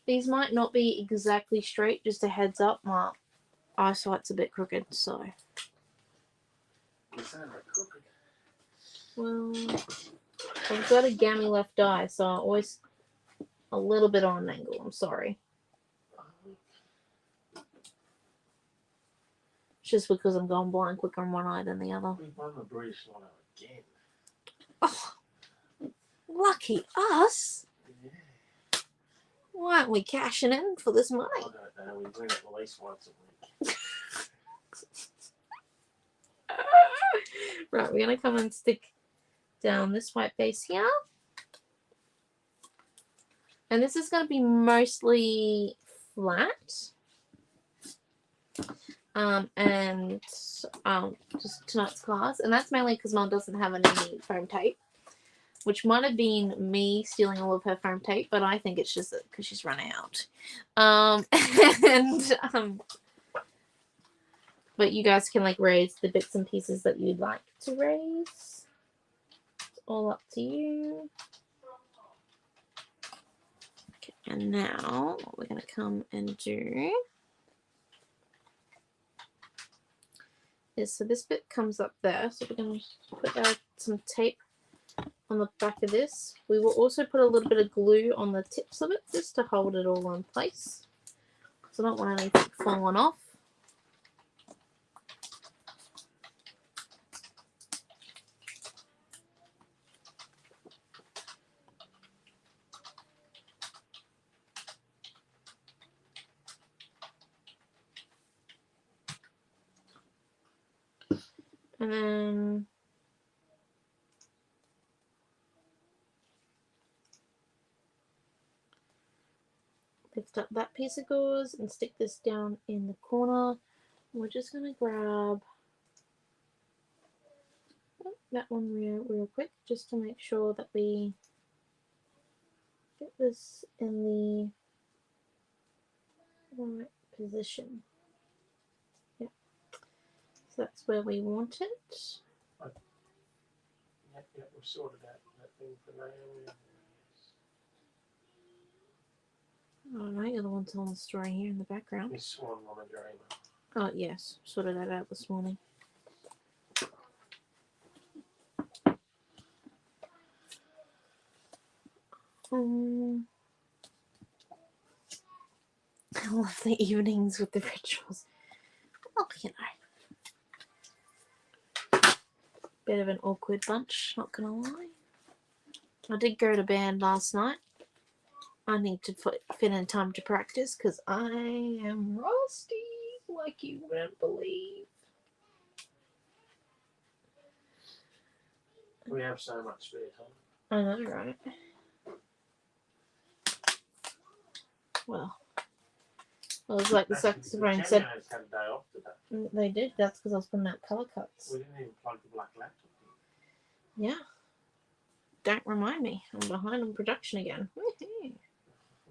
[SPEAKER 1] These might not be exactly straight, just a heads up. My eyesight's a bit crooked, so.
[SPEAKER 2] You sound like crooked.
[SPEAKER 1] Well, I've got a gammy left eye, so I'm always a little bit on an angle. I'm sorry. It's just because I'm going blind quicker in one eye than the other.
[SPEAKER 2] We won the British Lotto again.
[SPEAKER 1] Oh, lucky us!
[SPEAKER 2] Yeah.
[SPEAKER 1] Why aren't we cashing in for this money?
[SPEAKER 2] I don't know. We win at least once a week.
[SPEAKER 1] Right, we're going to come and stick down this white base here. And this is going to be mostly flat. And just tonight's class. And that's mainly because Mum doesn't have any foam tape. Which might have been me stealing all of her foam tape, but I think it's just because she's run out. But you guys can like raise the bits and pieces that you'd like to raise. It's all up to you. Okay, and now what we're going to come and do is, so this bit comes up there. So we're going to put some tape on the back of this. We will also put a little bit of glue on the tips of it just to hold it all in place. So I don't want anything falling off. And then lift up that piece of gauze and stick this down in the corner. We're just going to grab that one real quick just to make sure that we get this in the right position. Yeah, so that's where we want it.
[SPEAKER 2] Yeah, we've sorted out that thing for Naomi.
[SPEAKER 1] Oh no, you're the one telling the story here in the background.
[SPEAKER 2] This one on a dreamer.
[SPEAKER 1] Oh yes, sorted that out this morning. I love the evenings with the rituals. Oh, you know. Bit of an awkward bunch, not gonna lie. I did go to band last night. I need to fit in time to practice because I am rusty like you wouldn't believe.
[SPEAKER 2] We have so much spare time.
[SPEAKER 1] I know, right? Well, it was like the saxophone said.
[SPEAKER 2] Had a day off today.
[SPEAKER 1] They did. That's because I was putting out colour cuts.
[SPEAKER 2] We didn't even plug the black laptop in.
[SPEAKER 1] Yeah. Don't remind me. I'm behind on production again.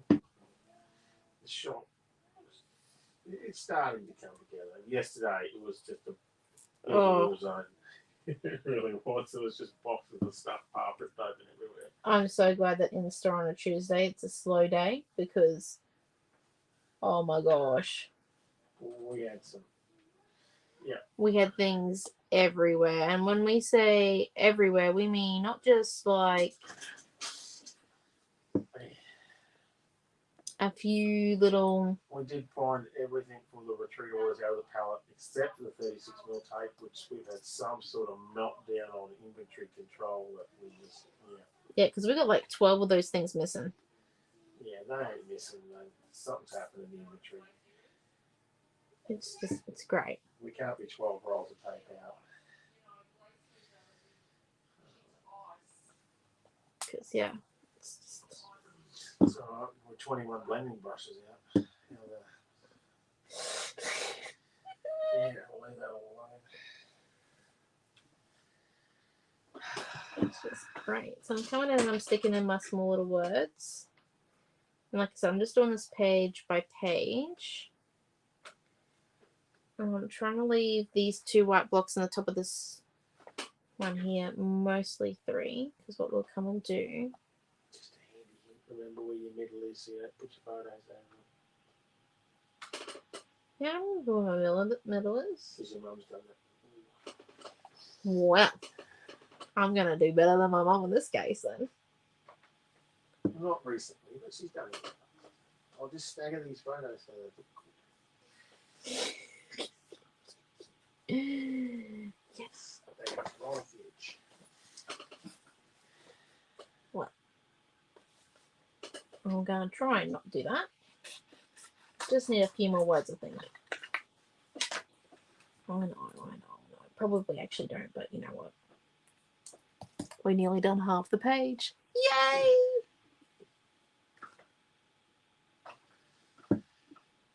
[SPEAKER 2] The shop, it's starting to come together. Yesterday it was just a war zone. It really was. It was just boxes of stuff, papers open everywhere.
[SPEAKER 1] I'm so glad that in the store on a Tuesday it's a slow day because, oh my gosh.
[SPEAKER 2] We had some. Yeah.
[SPEAKER 1] We had things everywhere. And when we say everywhere, we mean not just like a few little...
[SPEAKER 2] We did find everything from the retreat orders out of the pallet except for the 36mm tape, which we've had some sort of meltdown on inventory control that we just,
[SPEAKER 1] Yeah, because we got like 12 of those things missing.
[SPEAKER 2] Yeah, they ain't missing. Something's happened in the inventory.
[SPEAKER 1] It's great.
[SPEAKER 2] We can't be 12 rolls of tape out.
[SPEAKER 1] Because, yeah, it's just...
[SPEAKER 2] So we're 21 blending brushes out. Yeah, I'll leave that all alone.
[SPEAKER 1] It's just great. So I'm coming in and I'm sticking in my small little words. And like I said, I'm just doing this page by page. I'm trying to leave these 2 white blocks on the top of this one here, mostly 3, because what we'll come and do...
[SPEAKER 2] Just a handy hint. Remember where your middle is, so you don't put your photos over.
[SPEAKER 1] Yeah, I don't know where my middle is.
[SPEAKER 2] Because your mum's done that.
[SPEAKER 1] Well, I'm going to do better than my mum in this case then.
[SPEAKER 2] Not recently, but she's done it. I'll just stagger these photos so they look cool.
[SPEAKER 1] Yes.
[SPEAKER 2] They got right off the edge.
[SPEAKER 1] What? I'm going to try and not do that. Just need a few more words, I think. I know. Probably actually don't, but you know what? We nearly done half the page. Yay!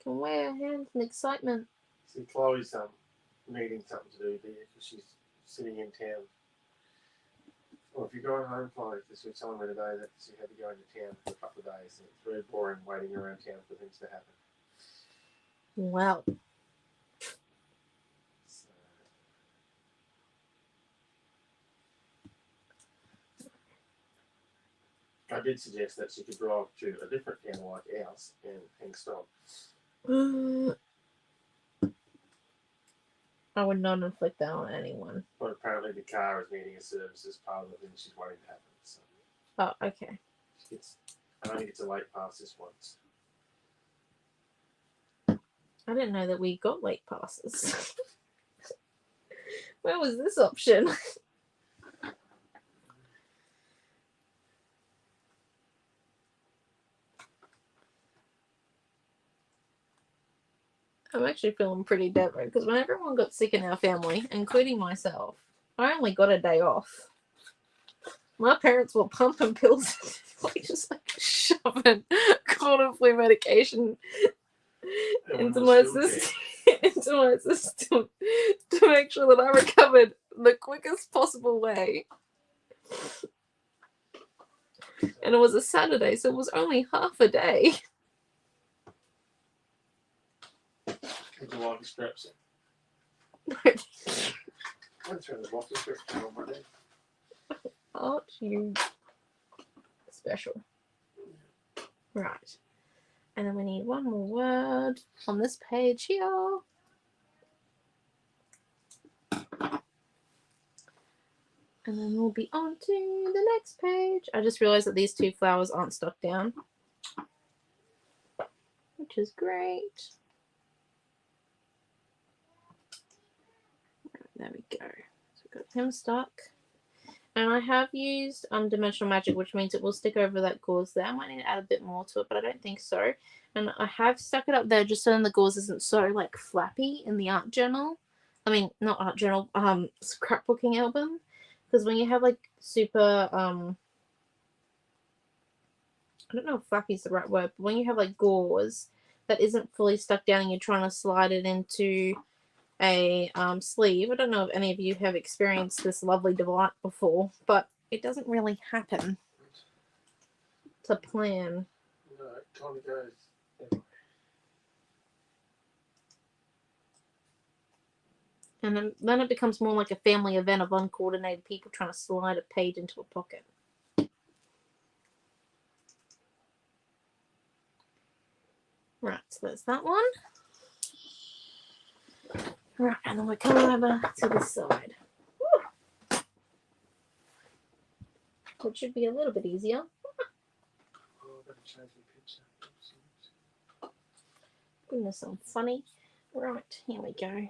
[SPEAKER 1] Can wear hands in excitement.
[SPEAKER 2] See, Chloe's needing something to do there because she's sitting in town. Well, if you're going home, Chloe, because you're telling me today that you had to go into town for a couple of days, and it's very boring waiting around town for things to happen.
[SPEAKER 1] Well.
[SPEAKER 2] So, I did suggest that she could drive to a different town like ours and hang stock.
[SPEAKER 1] I would not inflict that on anyone.
[SPEAKER 2] But apparently the car is needing a service as part of the thing she's waiting to happen. So
[SPEAKER 1] Oh, okay.
[SPEAKER 2] I only get to late pass this once.
[SPEAKER 1] I didn't know that we got late passes. Where was this option? I'm actually feeling pretty desperate because when everyone got sick in our family, including myself, I only got a day off. My parents were pumping pills, just like shoving cold and flu medication into my system, to make sure that I recovered the quickest possible way. And it was a Saturday, so it was only half a day.
[SPEAKER 2] Would you like a scrap set? I'm throwing the box of scraps on my day.
[SPEAKER 1] Aren't you special? Right. And then we need one more word on this page here. And then we'll be on to the next page. I just realized that these two flowers aren't stuck down, which is great. There we go. So we've got him stuck. And I have used Dimensional Magic, which means it will stick over that gauze there. I might need to add a bit more to it, but I don't think so. And I have stuck it up there just so then the gauze isn't so like flappy in the art journal. I mean, not art journal, scrapbooking album. Because when you have like super, I don't know if flappy is the right word, but when you have like gauze that isn't fully stuck down and you're trying to slide it into a sleeve. I don't know if any of you have experienced this lovely delight before, but it doesn't really happen to plan.
[SPEAKER 2] No, it kind of goes.
[SPEAKER 1] And then it becomes more like a family event of uncoordinated people trying to slide a page into a pocket. Right, so that's that one. Right, and then we're coming over to the side. Woo! Which should be a little bit easier.
[SPEAKER 2] Oh, I've got to change the picture.
[SPEAKER 1] Goodness, I'm funny. Right, here we go.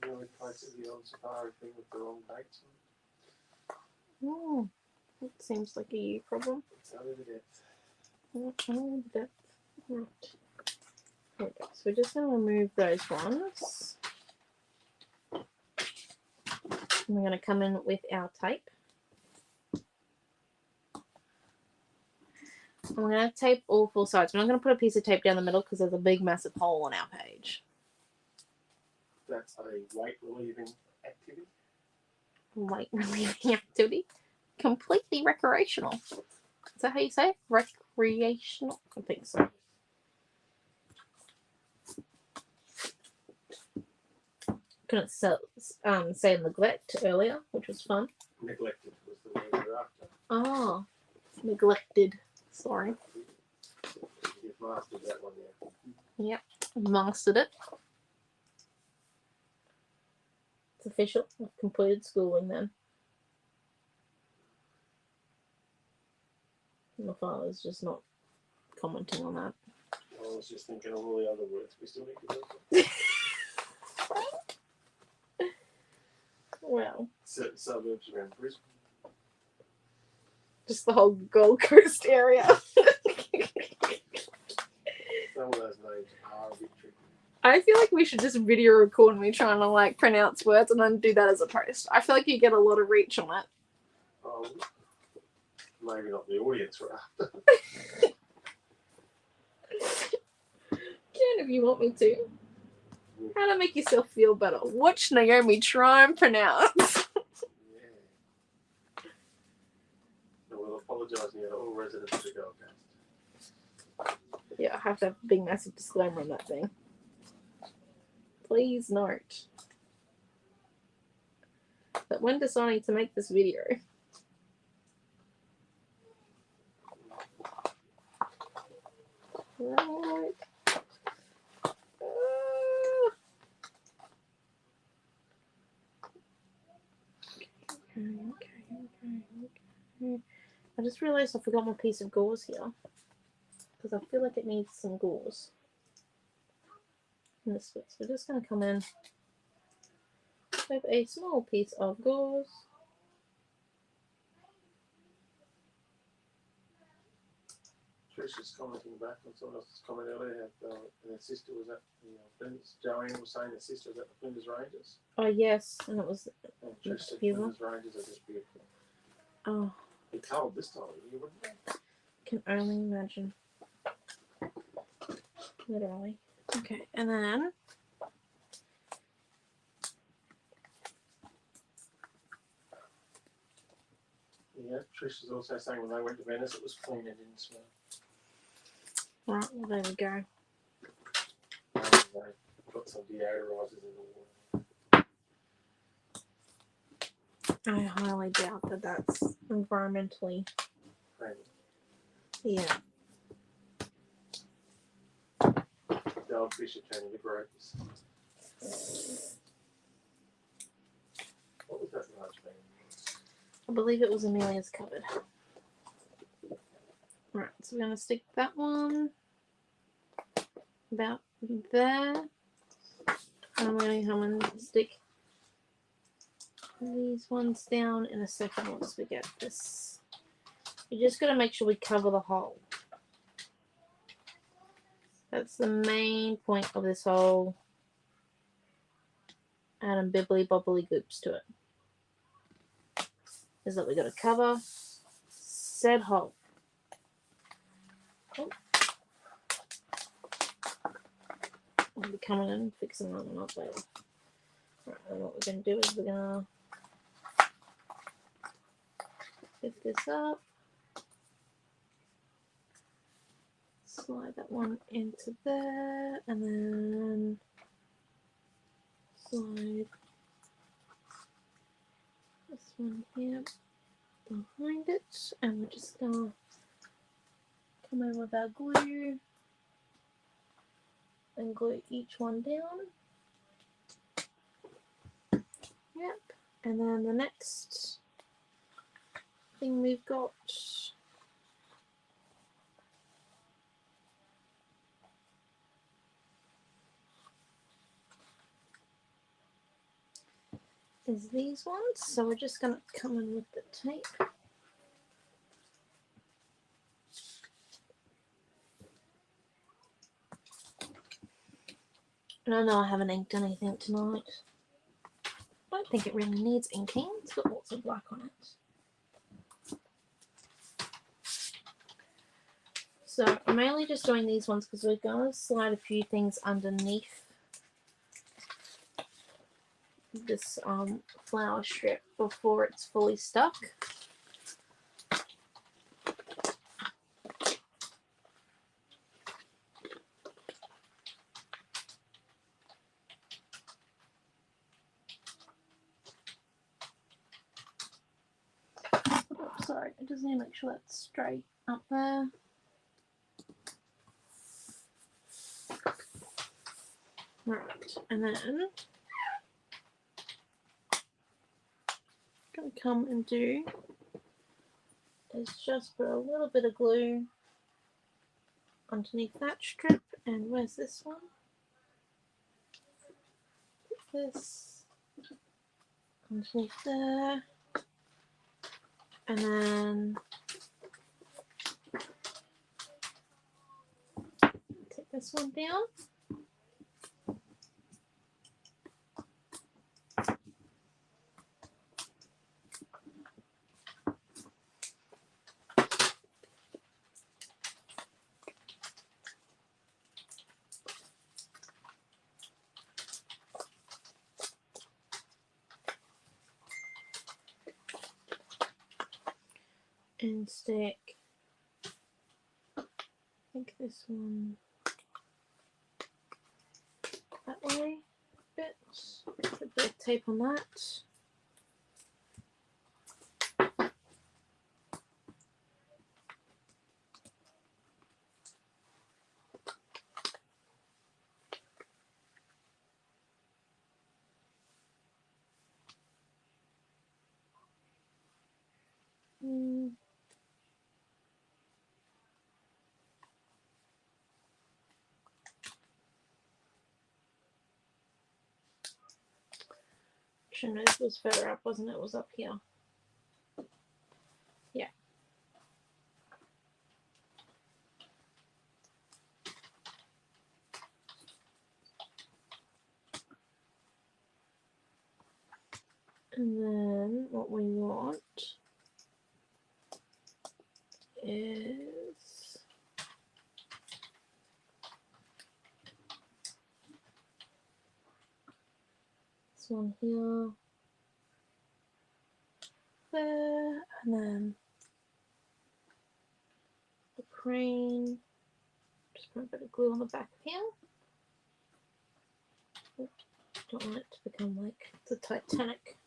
[SPEAKER 2] You know, we posted the old safari thing with the wrong dates on.
[SPEAKER 1] Oh, that seems like a you problem.
[SPEAKER 2] It's out of the depth.
[SPEAKER 1] Oh, depth. Right. There we go. So we're just going to remove those ones. And we're going to come in with our tape. And we're going to tape all four sides. We're not going to put a piece of tape down the middle because there's a big massive hole on our page.
[SPEAKER 2] That's a weight relieving activity.
[SPEAKER 1] Weight relieving activity. Completely recreational. Is that how you say it? Recreational? I think so. Couldn't say neglect earlier, which was fun.
[SPEAKER 2] Neglected was the word we were after.
[SPEAKER 1] Oh, neglected. Sorry.
[SPEAKER 2] You've mastered that one now.
[SPEAKER 1] Yep, mastered it. It's official. I've completed schooling then. My father's just not commenting on that.
[SPEAKER 2] I was just thinking of all the other words we still need to do.
[SPEAKER 1] Well,
[SPEAKER 2] Certain suburbs around Brisbane.
[SPEAKER 1] just the whole Gold Coast area.
[SPEAKER 2] Some of those names are a bit tricky.
[SPEAKER 1] I feel like we should just video record me trying to like pronounce words and then do that as a post. I feel like you get a lot of reach on it.
[SPEAKER 2] Maybe not the audience we're after.
[SPEAKER 1] Can if you want me to. How to make yourself feel better. Watch Naomi try and pronounce.
[SPEAKER 2] Yeah. So we'll apologise now to all residents of the Gold Coast.
[SPEAKER 1] Yeah, I have to have a big massive disclaimer on that thing. Please note that when deciding to make this video, right. Okay. I just realised I forgot my piece of gauze here. Because I feel like it needs some gauze. In this bit. So we're just going to come in with a small piece of gauze.
[SPEAKER 2] Trisha's commenting back on someone else's comment earlier. And her sister was at the Flinders. Joanne was saying her sister was at the Flinders Rangers.
[SPEAKER 1] Oh, yes. And it was.
[SPEAKER 2] And Trish said
[SPEAKER 1] beautiful.
[SPEAKER 2] Flinders Rangers are just beautiful.
[SPEAKER 1] Oh.
[SPEAKER 2] It's cold this time of year, wouldn't it?
[SPEAKER 1] Can only imagine. Literally. Okay, and then.
[SPEAKER 2] Yeah, Trish is also saying when they went to Venice it was clean and didn't smell.
[SPEAKER 1] Right, well, there we go.
[SPEAKER 2] They got some deodorizers in the water.
[SPEAKER 1] I highly doubt that that's environmentally.
[SPEAKER 2] Friendly.
[SPEAKER 1] Yeah.
[SPEAKER 2] The old fish are turning to gropes. What was that large thing?
[SPEAKER 1] I believe it was Amelia's cupboard. Right, so we're going to stick that one about there. And I'm going to come and stick these ones down in a second once we get this. You just got to make sure we cover the hole. That's the main point of this whole adding bibbly bobbly goops to it. Is that we got to cover said hole. Oh. I'll be coming in and fixing that one up later. Right, and what we're going to do is we're going to lift this up, slide that one into there, and then slide this one here behind it, and we're just going to come in with our glue and glue each one down. Yep, and then the next thing we've got is these ones, so we're just going to come in with the tape. And I know I haven't inked anything tonight. I don't think it really needs inking. It's got lots of black on it. So I'm mainly just doing these ones because we're going to slide a few things underneath this flower strip before it's fully stuck. Sorry, I just need to make sure that's straight up there. Right, and then I'm going to come and do is just put a little bit of glue underneath that strip. And where's this one? Put this underneath there. And then take this one down. And stick, I think this one that way a bit. Put a bit of tape on that. Actually, no, this was further up, wasn't it? It was up here. Yeah. And then what we want is this one here, there, and then the crane. Just put a bit of glue on the back here. Don't want it to become like the Titanic.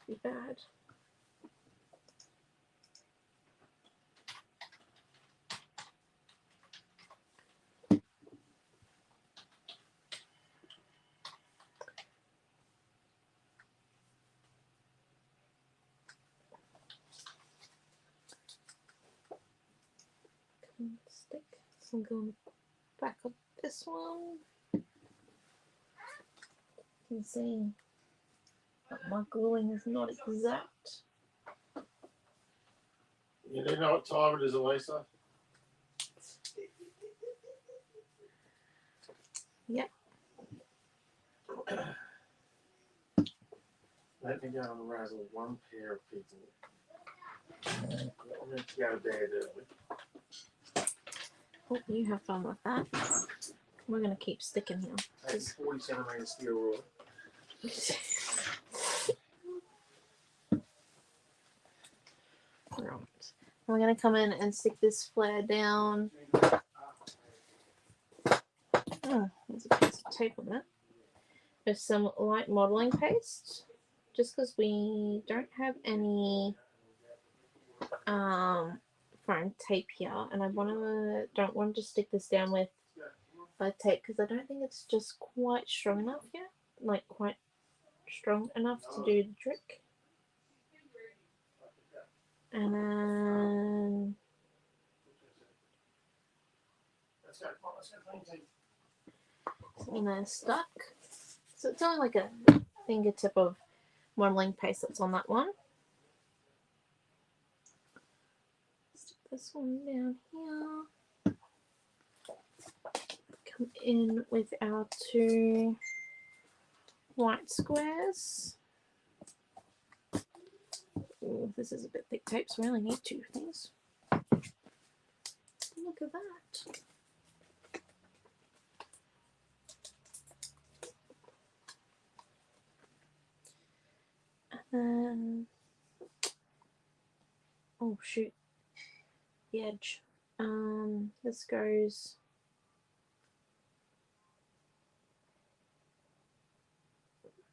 [SPEAKER 1] Be bad. Stick some glue on the back of this one. You can see that my gluing is not exact.
[SPEAKER 2] You do know what time it is, Elisa?
[SPEAKER 1] Yep.
[SPEAKER 2] Let me go and razzle one pair of people. I'm going to go to bed early.
[SPEAKER 1] Oh, you have fun with that. We're going to keep sticking here.
[SPEAKER 2] Take 40 centimetre steel rod.
[SPEAKER 1] Right. We're going to come in and stick this flare down. Oh, there's a piece of tape on it. With some light modelling paste. Just because we don't have any foam tape here, and don't want to stick this down with tape because I don't think it's just quite strong enough yet. Like quite strong enough to do the trick. And then and then stuck. So it's only like a fingertip of modelling paste that's on that one. Stick this one down here. Come in with our two white squares. Ooh, this is a bit thick tape, so we only need two things. Look at that. And then, oh shoot, the edge. This goes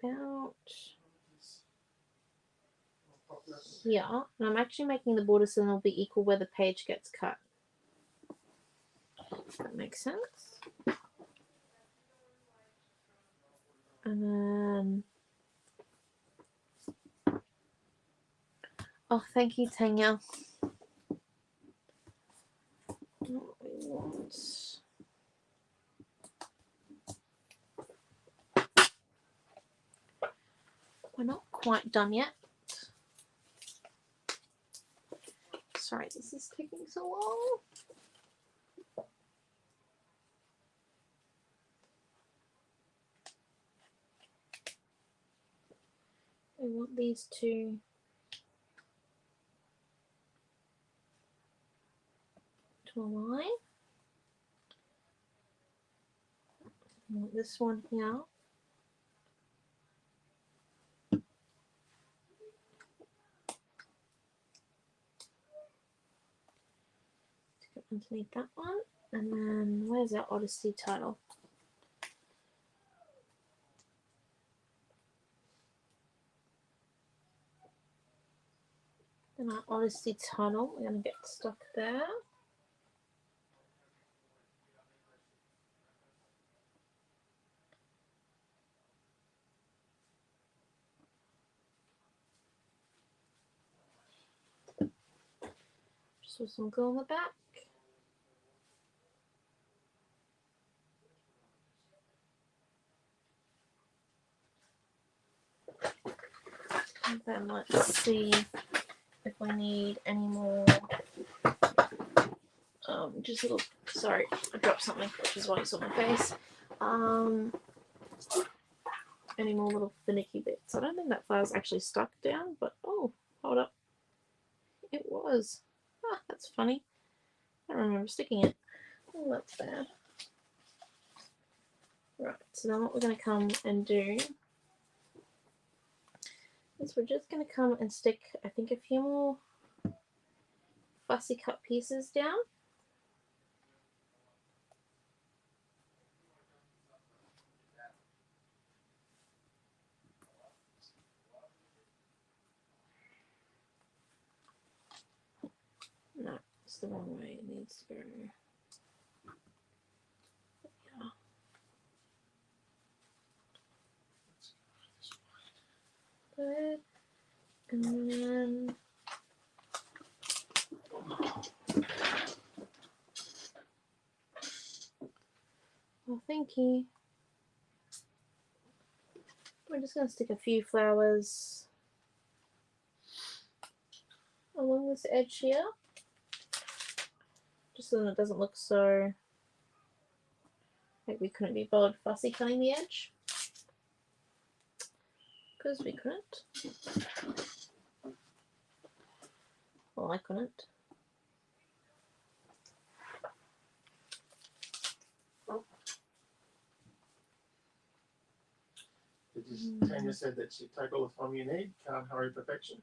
[SPEAKER 1] about here, and I'm actually making the border so it'll be equal where the page gets cut. If that makes sense. And then, oh, thank you, Tanya. What we want. We're not quite done yet. Sorry, this is taking so long. We want these two to align. We want this one here. Underneath that one, and then where's our Odyssey title? Then our Odyssey tunnel, we're going to get stuck there. Just with some glue on the back. And then let's see if we need any more. Just a little. Sorry, I dropped something, which is why you saw my face. any more little finicky bits. I don't think that flower's actually stuck down, but oh, hold up. It was. Ah, that's funny. I don't remember sticking it. Oh, that's bad. Right, so now what we're going to come and do is we're just going to come and stick, I think, a few more fussy cut pieces down. No, it's the wrong way. It needs to go. Yeah. Good. And then well, thank you. We're just going to stick a few flowers along this edge here, just so that it doesn't look so like we couldn't be bothered fussy cutting the edge, because we couldn't. Well, I couldn't.
[SPEAKER 2] Tanya said that she'd take all the time you need, can't hurry perfection.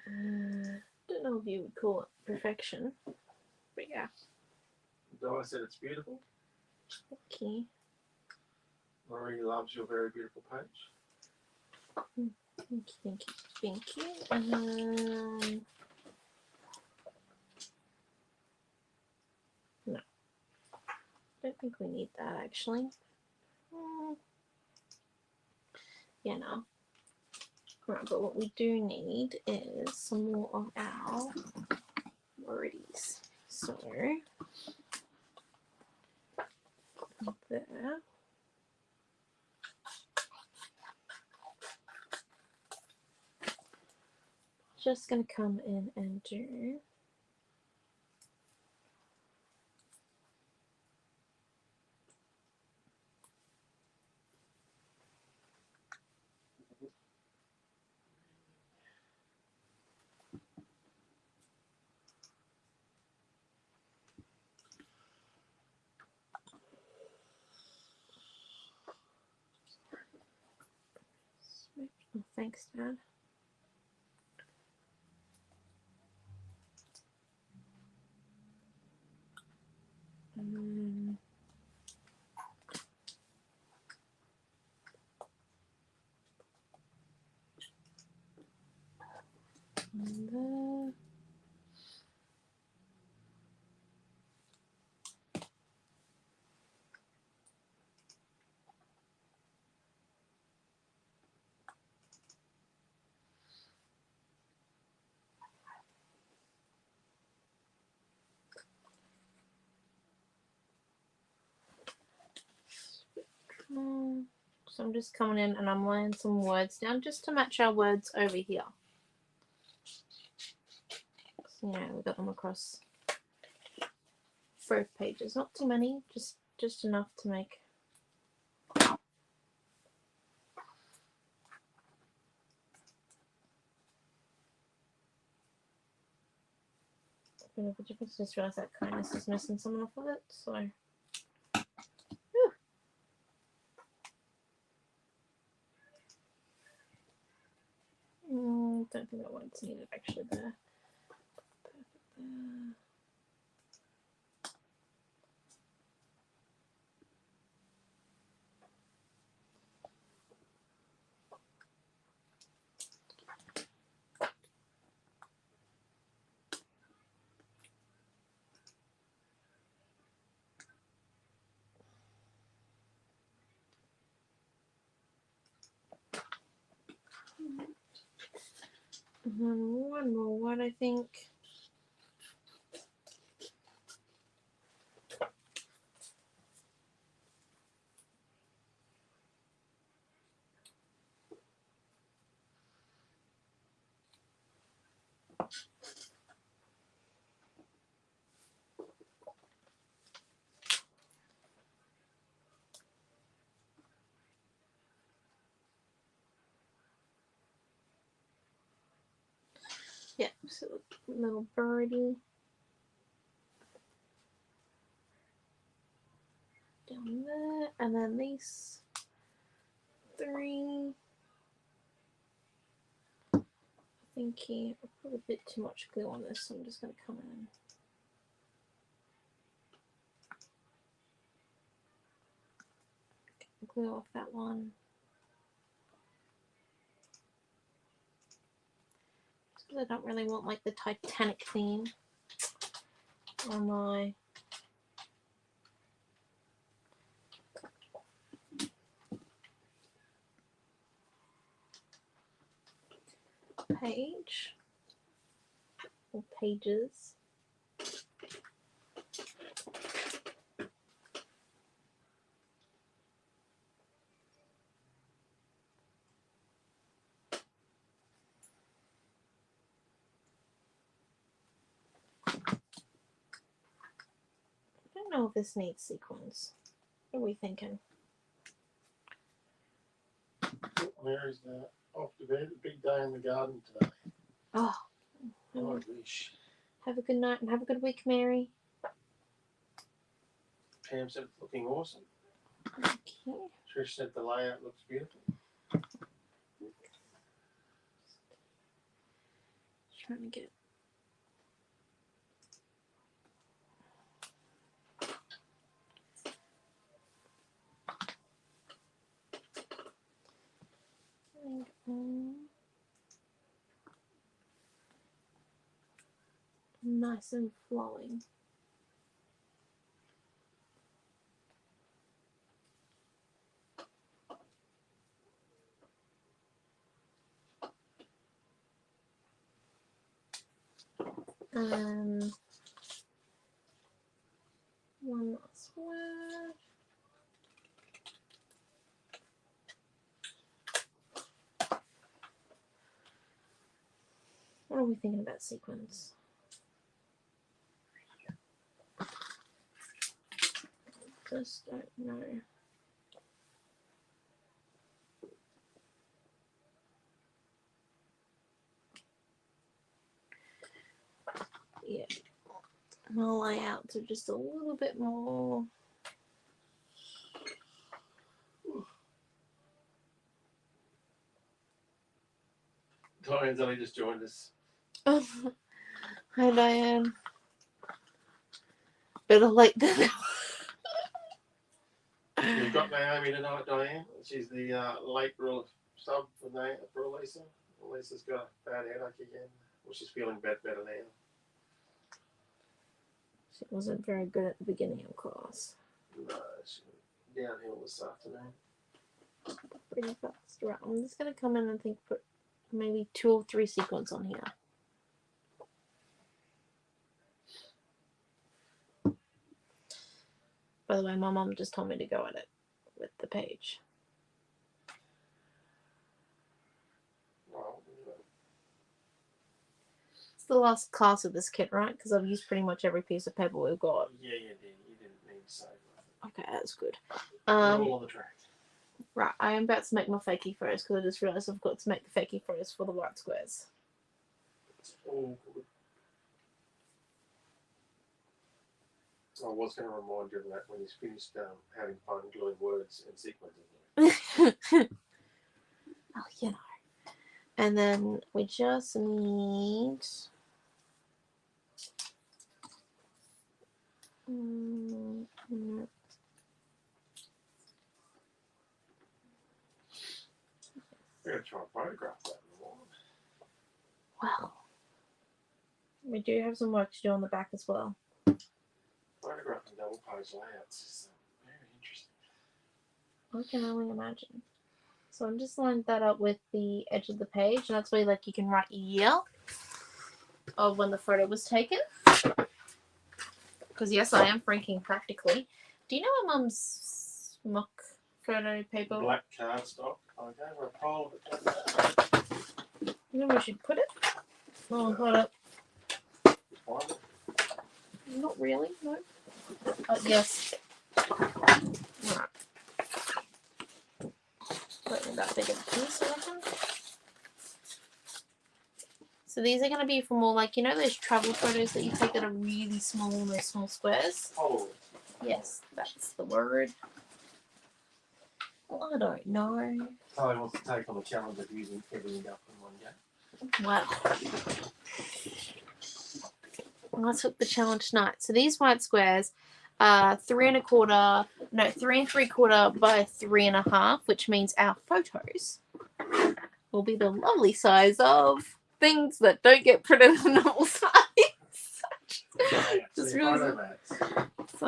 [SPEAKER 1] Don't know if you would call it perfection, but yeah.
[SPEAKER 2] Dora said it's beautiful.
[SPEAKER 1] Okay.
[SPEAKER 2] Marie loves your very beautiful page.
[SPEAKER 1] Thank you. No, don't think we need that actually. Yeah, no. Right, but what we do need is some more of our wordies. So, there. Just going to come in and do oh, thanks, Dad. And then and there. So I'm just coming in and I'm laying some words down just to match our words over here. So yeah, we got them across both pages. Not too many, just enough to make a bit of a difference. Just realised that kindness is missing some off of it, so. Whew. Don't think that one's needed actually there. Perfect there. And then one more one, I think. Yeah, so little birdie. Down there, and then these 3. I think I put a bit too much glue on this, so I'm just going to come in. Glue off that one. Just because I don't really want like the Titanic theme on my page or pages. I don't know if this needs sequins. What are we thinking?
[SPEAKER 2] Mary's off to bed. A big day in the garden today.
[SPEAKER 1] Oh,
[SPEAKER 2] I wish.
[SPEAKER 1] have a good night and have a good week, Mary.
[SPEAKER 2] Pam said it's looking awesome.
[SPEAKER 1] Okay.
[SPEAKER 2] Trish said the layout looks beautiful.
[SPEAKER 1] Trying to get nice and flowing. One last word. What are we thinking about sequins? Just don't know. Yeah. My layouts are just a little bit more.
[SPEAKER 2] Diane's only just joined us.
[SPEAKER 1] Oh, hi Diane. Better late than
[SPEAKER 2] We've got Naomi tonight, Diane. She's the late sub for Lisa. Lisa's got a bad headache again. Well, she's feeling better now.
[SPEAKER 1] She wasn't very good at the beginning of class.
[SPEAKER 2] No, she went downhill this afternoon.
[SPEAKER 1] Pretty fast. Right, I'm just gonna come in and put maybe 2 or 3 sequins on here. By the way, my mom just told me to go at it with the page.
[SPEAKER 2] Well,
[SPEAKER 1] It's the last class of this kit, right? Because I've used pretty much every piece of paper we've got.
[SPEAKER 2] yeah, you did. You didn't need to say that.
[SPEAKER 1] Okay, that's good.
[SPEAKER 2] We're all on the track.
[SPEAKER 1] Right, I am about to make my fakey photos because I just realised I've got to make the fakey photos for the white squares.
[SPEAKER 2] It's all good. I was going to remind you of that when he's finished having fun gluing words and sequences.
[SPEAKER 1] Oh, you know. And then we just need
[SPEAKER 2] We're going to try and photograph that in the morning.
[SPEAKER 1] well, we do have some work to do on the back as well.
[SPEAKER 2] Photographing double page layouts is very interesting.
[SPEAKER 1] I can only imagine. So I'm just lining that up with the edge of the page, and that's where like you can write year of when the photo was taken. Because yes, I am franking practically. Do you know my mum's mock photo paper?
[SPEAKER 2] Black cardstock. I gave her a pile of it.
[SPEAKER 1] You know where I should put it? Oh, hold up.
[SPEAKER 2] Find it.
[SPEAKER 1] Not really, no. Yes. Alright. Put in that big of a piece, I reckon. So these are going to be for more like, you know, those travel photos that you take that are really small, those small squares?
[SPEAKER 2] Oh,
[SPEAKER 1] Yes, that's the word. Well, I don't know.
[SPEAKER 2] Charlie wants to take on the challenge of using everything up in one go.
[SPEAKER 1] Wow. I took the challenge tonight. So these white squares are 3 3¾ by 3½, which means our photos will be the lovely size of things that don't get printed in normal size.
[SPEAKER 2] So your photo mats.
[SPEAKER 1] So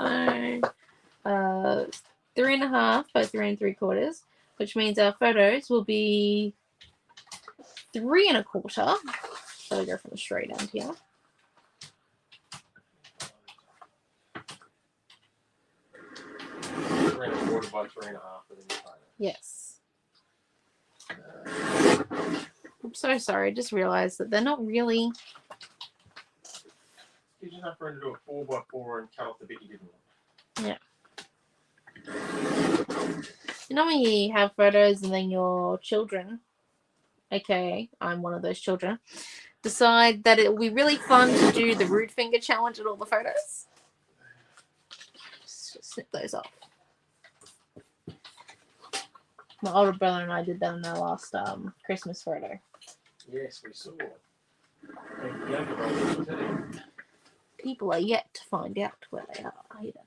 [SPEAKER 1] 3½ by 3¾ which means our photos will be 3¼ so we go from the straight end here.
[SPEAKER 2] Three and a quarter by 3½ within the photo.
[SPEAKER 1] Yes. I'm so sorry, I just realized that they're not really.
[SPEAKER 2] You just have to do a 4x4 and cut off the bit you didn't want.
[SPEAKER 1] Yeah. You know when you have photos and then your children, aka I'm one of those children, decide that it will be really fun to do the root finger challenge in all the photos? Just snip those off. My older brother and I did that in our last Christmas photo.
[SPEAKER 2] Yes, we saw it. And the younger brother too.
[SPEAKER 1] People are yet to find out where they are hidden.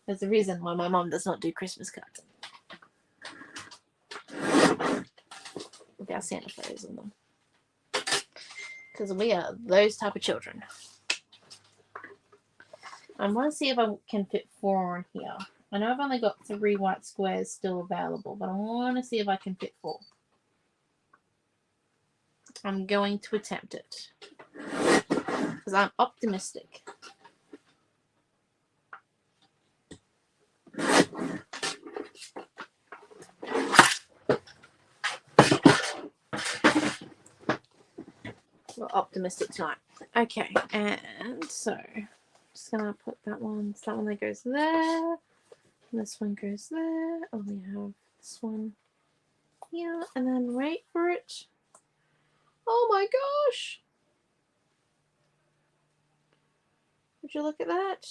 [SPEAKER 1] There's a reason why my mum does not do Christmas cards with our Santa photos on them. Because we are those type of children. I want to see if I can fit 4 on here. I know I've only got 3 white squares still available, but I want to see if I can fit 4. I'm going to attempt it. Because I'm optimistic. We're optimistic tonight. Okay, and so I'm just gonna put that one that goes there. And this one goes there. Oh, we have this one here, and then wait for it. Oh my gosh! Would you look at that?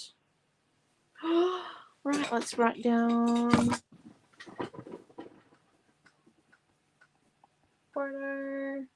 [SPEAKER 1] Right, let's write down order.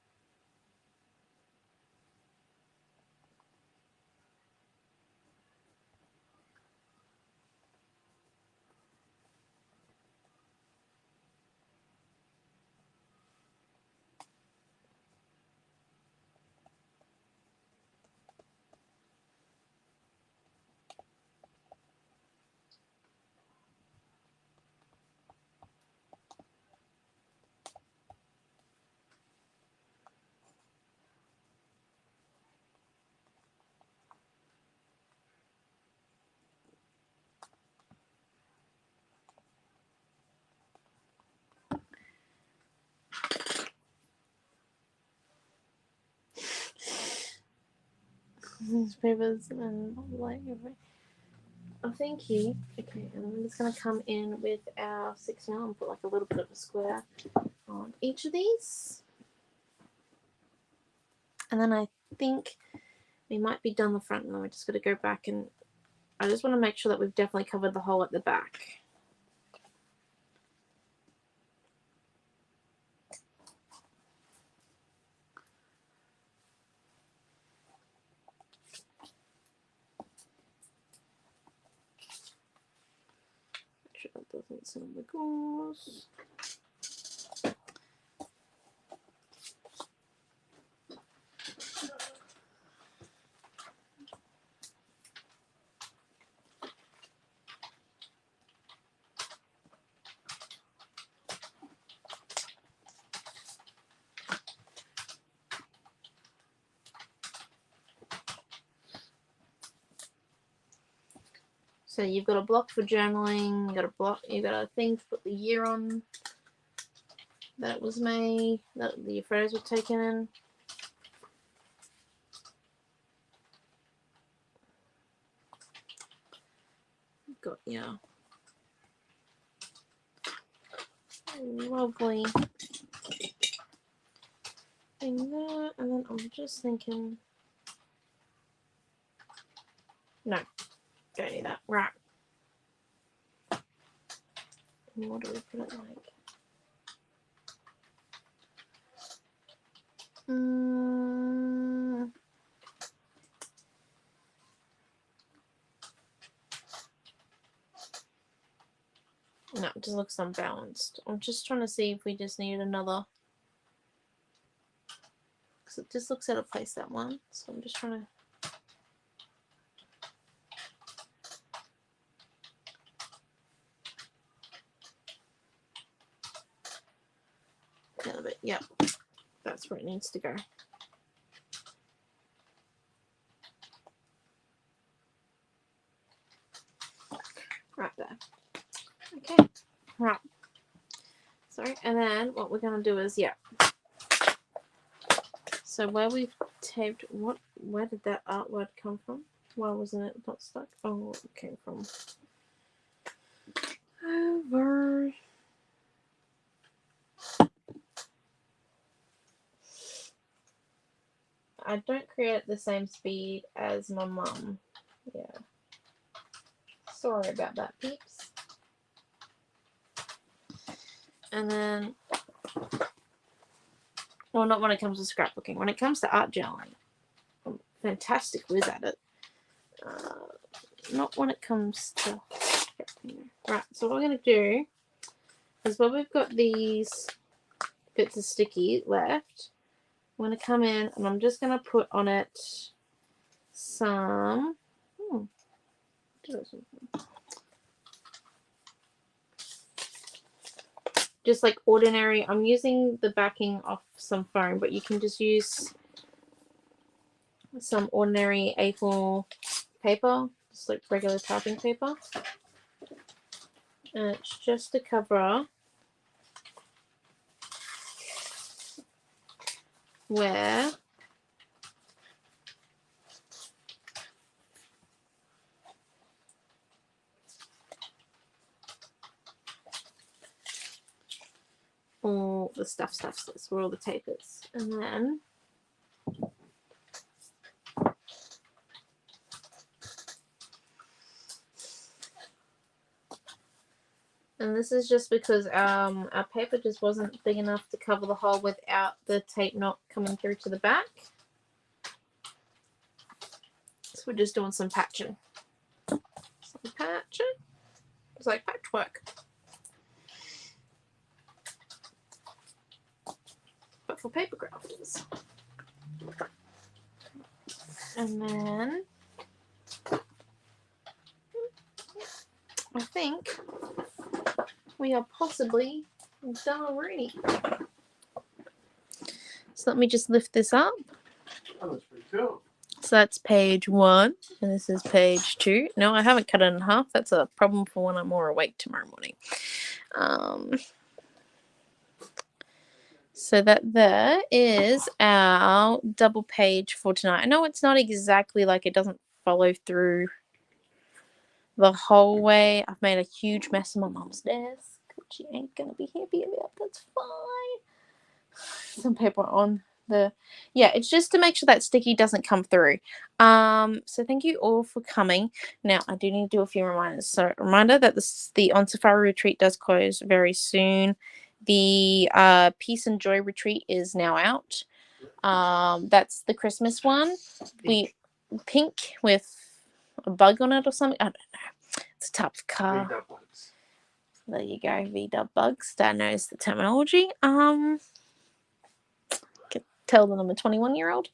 [SPEAKER 1] Newspapers and like I'm thinking, okay, and I'm just gonna come in with our 6mm and put like a little bit of a square on each of these. And then I think we might be done the front, and then we're just gonna go back and I just want to make sure that we've definitely covered the hole at the back. Make sure that doesn't sound like gauze. So you've got a block for journaling, you've got a thing to put the year on that it was made, that your photos were taken in. Got yeah. Lovely putting that, and then I'm just thinking, no, don't need that. Right. What do we put it like? No, it just looks unbalanced. I'm just trying to see if we just need another. Because it just looks out of place, that one. So I'm just trying to. A little bit. Yep. That's where it needs to go. Right there. Okay. Right. Sorry. And then what we're going to do is, yeah. So where we've taped, where did that artwork come from? Why wasn't it not stuck? Oh, it came from over. I don't create the same speed as my mum. Yeah. Sorry about that, peeps. And then, well, not when it comes to scrapbooking. When it comes to art journaling, I'm fantastic whiz at it. Not when it comes to scrapbooking. Right, so what we're going to do is where we've got these bits of sticky left, I'm going to come in and I'm just going to put on it some... just like ordinary, I'm using the backing of some foam, but you can just use some ordinary A4 paper, just like regular typing paper. And it's just to cover where all the stuff is, where all the tape is. And then this is just because our paper just wasn't big enough to cover the hole without the tape not coming through to the back. So we're just doing some patching. Some patching. It's like patchwork. But for paper crafters. And then I think we are possibly done already. So let me just lift this up.
[SPEAKER 2] Oh, that's pretty cool.
[SPEAKER 1] So that's page 1, and this is page 2. No, I haven't cut it in half. That's a problem for when I'm more awake tomorrow morning. So that there is our double page for tonight. I know it's not exactly like it doesn't follow through the whole way. I've made a huge mess on my mom's desk, which she ain't gonna be happy about. That's fine. Some paper on the, yeah, it's just to make sure that sticky doesn't come through. So thank you all for coming. Now I do need to do a few reminders. So reminder that the On Safari retreat does close very soon. The Peace and Joy retreat is now out. That's the Christmas one. Pink with a bug on it or something. I don't know. It's a type of car. There you go. V-dub bugs. Dad knows the terminology. Can tell that I'm a 21-year-old.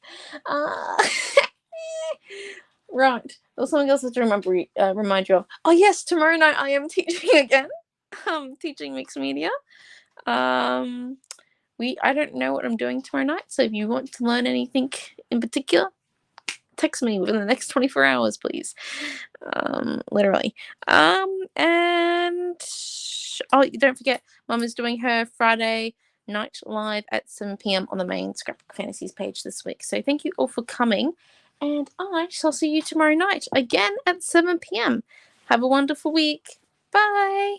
[SPEAKER 1] Right. There was something else to remind you of. Oh yes, tomorrow night I am teaching again. Teaching mixed media. I don't know what I'm doing tomorrow night, so if you want to learn anything in particular, text me within the next 24 hours, please. Literally. And don't forget, Mum is doing her Friday night live at 7 p.m. on the main Scrapbook Fantasies page this week. So thank you all for coming, and I shall see you tomorrow night again at 7 p.m. Have a wonderful week. Bye.